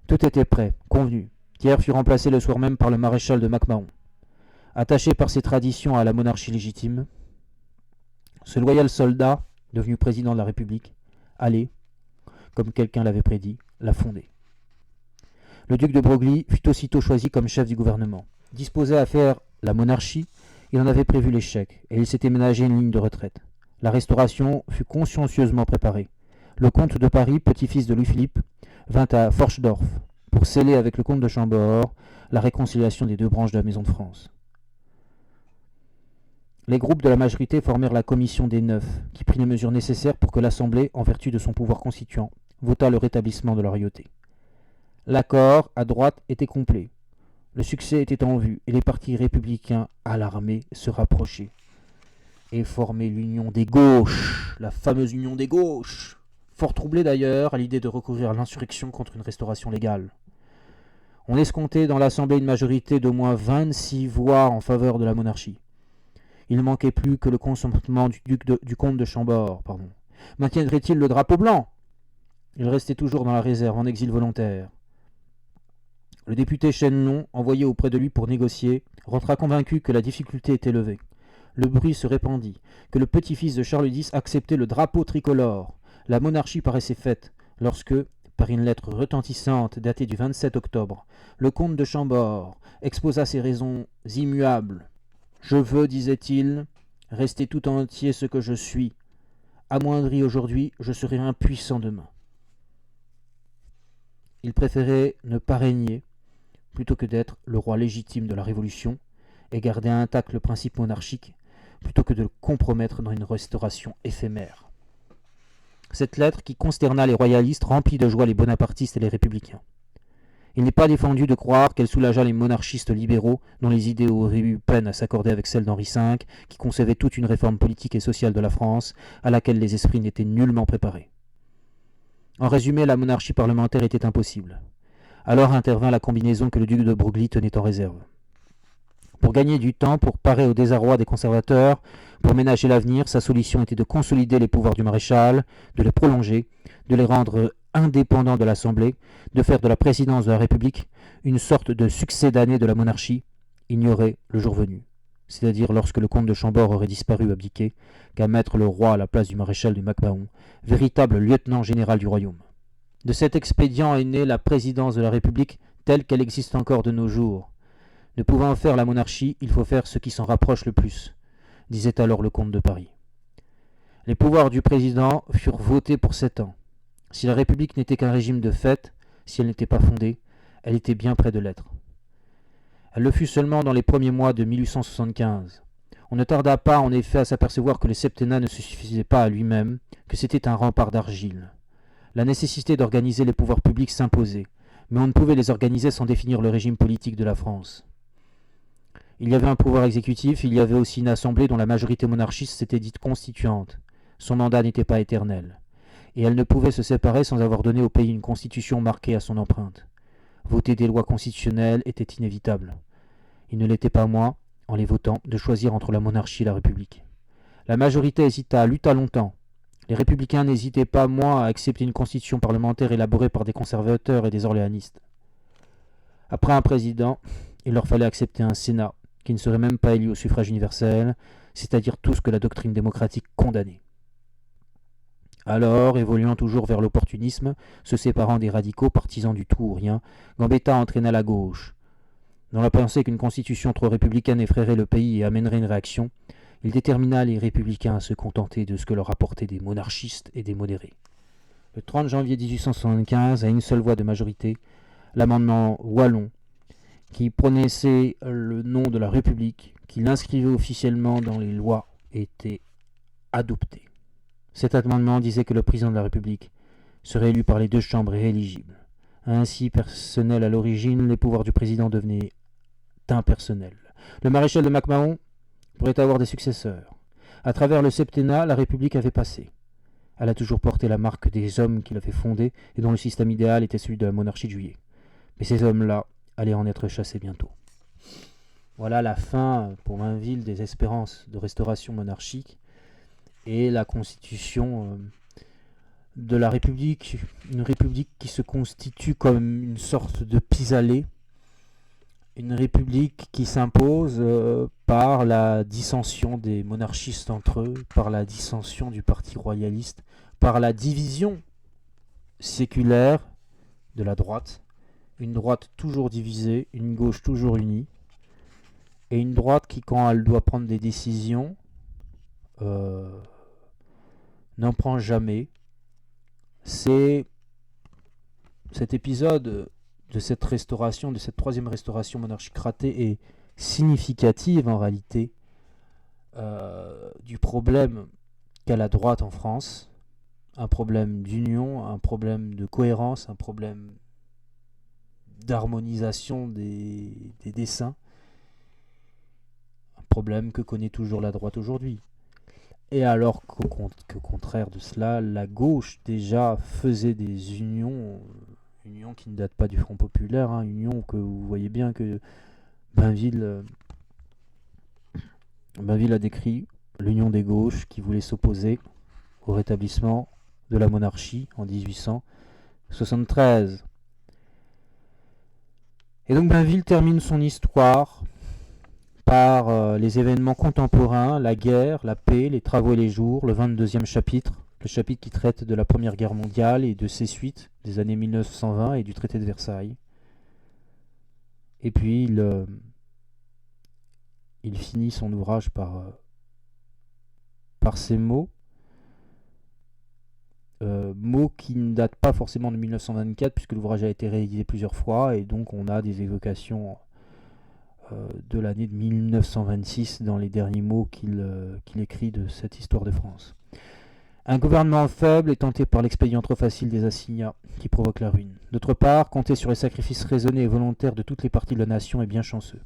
Tout était prêt, convenu. Thiers fut remplacé le soir même par le maréchal de Mac-Mahon. Attaché par ses traditions à la monarchie légitime, ce loyal soldat, devenu président de la République, allait, comme quelqu'un l'avait prédit, la fonder. Le duc de Broglie fut aussitôt choisi comme chef du gouvernement. Disposé à faire la monarchie, il en avait prévu l'échec, et il s'était ménagé une ligne de retraite. La restauration fut consciencieusement préparée. Le comte de Paris, petit-fils de Louis-Philippe, vint à Forchdorf pour sceller avec le comte de Chambord la réconciliation des 2 branches de la Maison de France. Les groupes de la majorité formèrent la commission des 9, qui prit les mesures nécessaires pour que l'Assemblée, en vertu de son pouvoir constituant, votât le rétablissement de la royauté. L'accord, à droite, était complet. Le succès était en vue, et les partis républicains, alarmés, se rapprochaient et formaient l'union des gauches, la fameuse union des gauches, fort troublée d'ailleurs à l'idée de recourir à l'insurrection contre une restauration légale. On escomptait dans l'Assemblée une majorité d'au moins 26 voix en faveur de la monarchie. Il ne manquait plus que le consentement du comte de Chambord. Maintiendrait-il le drapeau blanc ? Il restait toujours dans la réserve, en exil volontaire. Le député Chênenon, envoyé auprès de lui pour négocier, rentra convaincu que la difficulté était levée. Le bruit se répandit, que le petit-fils de Charles X acceptait le drapeau tricolore. La monarchie paraissait faite, lorsque, par une lettre retentissante datée du 27 octobre, le comte de Chambord exposa ses raisons immuables. « Je veux, disait-il, rester tout entier ce que je suis. Amoindri aujourd'hui, je serai impuissant demain. » Il préférait ne pas régner, plutôt que d'être le roi légitime de la Révolution, et garder intact le principe monarchique, plutôt que de le compromettre dans une restauration éphémère. Cette lettre, qui consterna les royalistes, remplit de joie les bonapartistes et les républicains. Il n'est pas défendu de croire qu'elle soulagea les monarchistes libéraux, dont les idées auraient eu peine à s'accorder avec celles d'Henri V, qui concevait toute une réforme politique et sociale de la France, à laquelle les esprits n'étaient nullement préparés. En résumé, la monarchie parlementaire était impossible. Alors intervint la combinaison que le duc de Broglie tenait en réserve. Pour gagner du temps, pour parer au désarroi des conservateurs, pour ménager l'avenir, sa solution était de consolider les pouvoirs du maréchal, de les prolonger, de les rendre indépendants de l'Assemblée, de faire de la présidence de la République une sorte de succédané de la monarchie, ignorée le jour venu, c'est-à-dire lorsque le comte de Chambord aurait disparu abdiqué, qu'à mettre le roi à la place du maréchal de Mac-Mahon, véritable lieutenant général du royaume. De cet expédient est née la présidence de la République telle qu'elle existe encore de nos jours. Ne pouvant faire la monarchie, il faut faire ce qui s'en rapproche le plus, disait alors le comte de Paris. Les pouvoirs du président furent votés pour 7 ans. Si la République n'était qu'un régime de fait, si elle n'était pas fondée, elle était bien près de l'être. Elle le fut seulement dans les premiers mois de 1875. On ne tarda pas en effet à s'apercevoir que le septennat ne se suffisait pas à lui-même, que c'était un rempart d'argile. La nécessité d'organiser les pouvoirs publics s'imposait, mais on ne pouvait les organiser sans définir le régime politique de la France. Il y avait un pouvoir exécutif, il y avait aussi une assemblée dont la majorité monarchiste s'était dite constituante. Son mandat n'était pas éternel. Et elle ne pouvait se séparer sans avoir donné au pays une constitution marquée à son empreinte. Voter des lois constitutionnelles était inévitable. Il ne l'était pas moins, en les votant, de choisir entre la monarchie et la République. La majorité hésita, lutta longtemps. Les républicains n'hésitaient pas moins à accepter une constitution parlementaire élaborée par des conservateurs et des orléanistes. Après un président, il leur fallait accepter un Sénat, qui ne serait même pas élu au suffrage universel, c'est-à-dire tout ce que la doctrine démocratique condamnait. Alors, évoluant toujours vers l'opportunisme, se séparant des radicaux partisans du tout ou rien, Gambetta entraîna la gauche. Dans la pensée qu'une constitution trop républicaine effraierait le pays et amènerait une réaction, il détermina les républicains à se contenter de ce que leur apportaient des monarchistes et des modérés. Le 30 janvier 1875, à une seule voix de majorité, l'amendement Wallon, qui prononçait le nom de la République, qui l'inscrivait officiellement dans les lois, était adopté. Cet amendement disait que le président de la République serait élu par les 2 chambres et éligible. Ainsi personnels à l'origine, les pouvoirs du président devenaient impersonnels. Le maréchal de Mac-Mahon pourrait avoir des successeurs. À travers le septennat, la République avait passé. Elle a toujours porté la marque des hommes qui l'avaient fondée et dont le système idéal était celui de la monarchie de Juillet. Mais ces hommes-là allaient en être chassés bientôt. Voilà la fin, pour Mainville, des espérances de restauration monarchique et la constitution de la République, une République qui se constitue comme une sorte de pis-aller, une République qui s'impose par la dissension des monarchistes entre eux, par la dissension du parti royaliste, par la division séculaire de la droite, une droite toujours divisée, une gauche toujours unie, et une droite qui, quand elle doit prendre des décisions, n'en prend jamais. C'est cet épisode de cette restauration, de cette 3e restauration monarchique ratée est significative en réalité du problème qu'a la droite en France, un problème d'union, un problème de cohérence, un problème d'harmonisation des desseins, un problème que connaît toujours la droite aujourd'hui. Et alors qu'au contraire de cela, la gauche déjà faisait des unions qui ne datent pas du Front Populaire, union que vous voyez bien que Bainville a décrit, l'union des gauches qui voulait s'opposer au rétablissement de la monarchie en 1873. Et donc Bainville termine son histoire par les événements contemporains, la guerre, la paix, les travaux et les jours, le 22e chapitre, le chapitre qui traite de la Première Guerre mondiale et de ses suites, des années 1920 et du traité de Versailles. Et puis il finit son ouvrage par ces mots, mots qui ne datent pas forcément de 1924 puisque l'ouvrage a été réédité plusieurs fois et donc on a des évocations de l'année de 1926 dans les derniers mots qu'il écrit de cette histoire de France. Un gouvernement faible est tenté par l'expédient trop facile des assignats qui provoque la ruine. D'autre part, compter sur les sacrifices raisonnés et volontaires de toutes les parties de la nation est bien chanceux.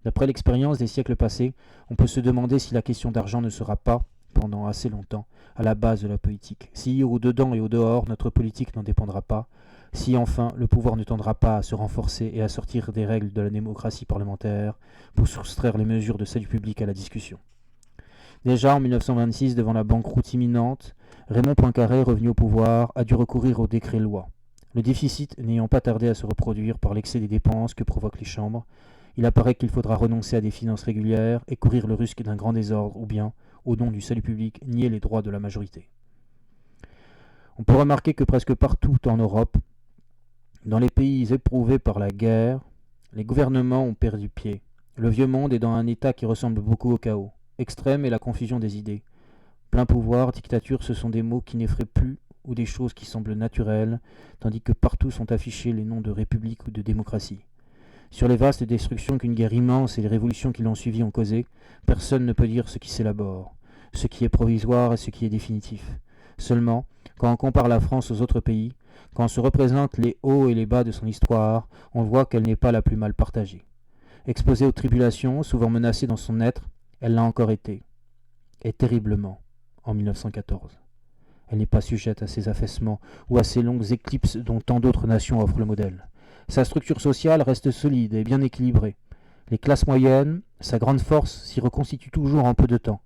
D'après l'expérience des siècles passés, on peut se demander si la question d'argent ne sera pas, pendant assez longtemps, à la base de la politique. Si, au dedans et au dehors, notre politique n'en dépendra pas. Si, enfin, le pouvoir ne tendra pas à se renforcer et à sortir des règles de la démocratie parlementaire pour soustraire les mesures de salut public à la discussion. Déjà en 1926, devant la banqueroute imminente, Raymond Poincaré, revenu au pouvoir, a dû recourir au décret-loi. Le déficit n'ayant pas tardé à se reproduire par l'excès des dépenses que provoquent les chambres, il apparaît qu'il faudra renoncer à des finances régulières et courir le risque d'un grand désordre ou bien, au nom du salut public, nier les droits de la majorité. On peut remarquer que presque partout en Europe, dans les pays éprouvés par la guerre, les gouvernements ont perdu pied. Le vieux monde est dans un état qui ressemble beaucoup au chaos. Extrême est la confusion des idées. Plein pouvoir, dictature, ce sont des mots qui n'effraient plus ou des choses qui semblent naturelles, tandis que partout sont affichés les noms de république ou de démocratie. Sur les vastes destructions qu'une guerre immense et les révolutions qui l'ont suivie ont causées, personne ne peut dire ce qui s'élabore, ce qui est provisoire et ce qui est définitif. Seulement, quand on compare la France aux autres pays, quand on se représente les hauts et les bas de son histoire, on voit qu'elle n'est pas la plus mal partagée. Exposée aux tribulations, souvent menacée dans son être, elle l'a encore été, et terriblement, en 1914. Elle n'est pas sujette à ces affaissements ou à ces longues éclipses dont tant d'autres nations offrent le modèle. Sa structure sociale reste solide et bien équilibrée. Les classes moyennes, sa grande force, s'y reconstituent toujours en peu de temps.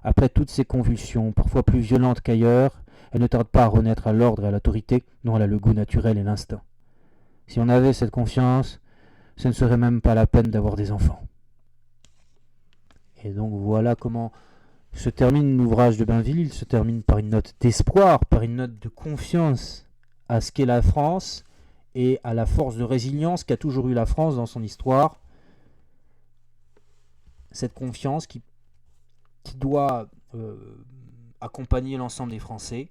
Après toutes ces convulsions, parfois plus violentes qu'ailleurs, elle ne tarde pas à renaître à l'ordre et à l'autorité dont elle a le goût naturel et l'instinct. Si on avait cette confiance, ce ne serait même pas la peine d'avoir des enfants. Et donc voilà comment se termine l'ouvrage de Bainville. Il se termine par une note d'espoir, par une note de confiance à ce qu'est la France et à la force de résilience qu'a toujours eu la France dans son histoire. Cette confiance qui doit accompagner l'ensemble des Français.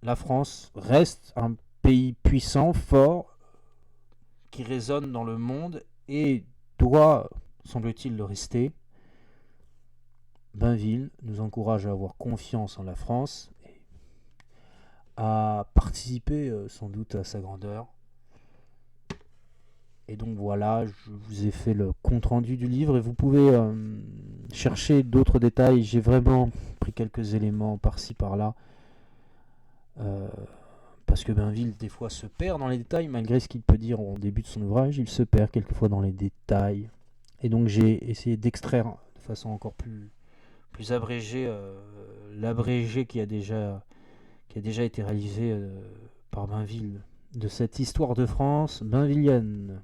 La France reste un pays puissant, fort, qui résonne dans le monde et doit, semble-t-il, le rester. Bainville nous encourage à avoir confiance en la France et à participer sans doute à sa grandeur. Et donc voilà, je vous ai fait le compte-rendu du livre et vous pouvez chercher d'autres détails. J'ai vraiment pris quelques éléments par-ci par-là. Parce que Bainville, des fois, se perd dans les détails, malgré ce qu'il peut dire au début de son ouvrage, il se perd quelquefois dans les détails. Et donc j'ai essayé d'extraire de façon encore plus abrégée l'abrégé qui a déjà été réalisé par Bainville de cette histoire de France bainvillienne.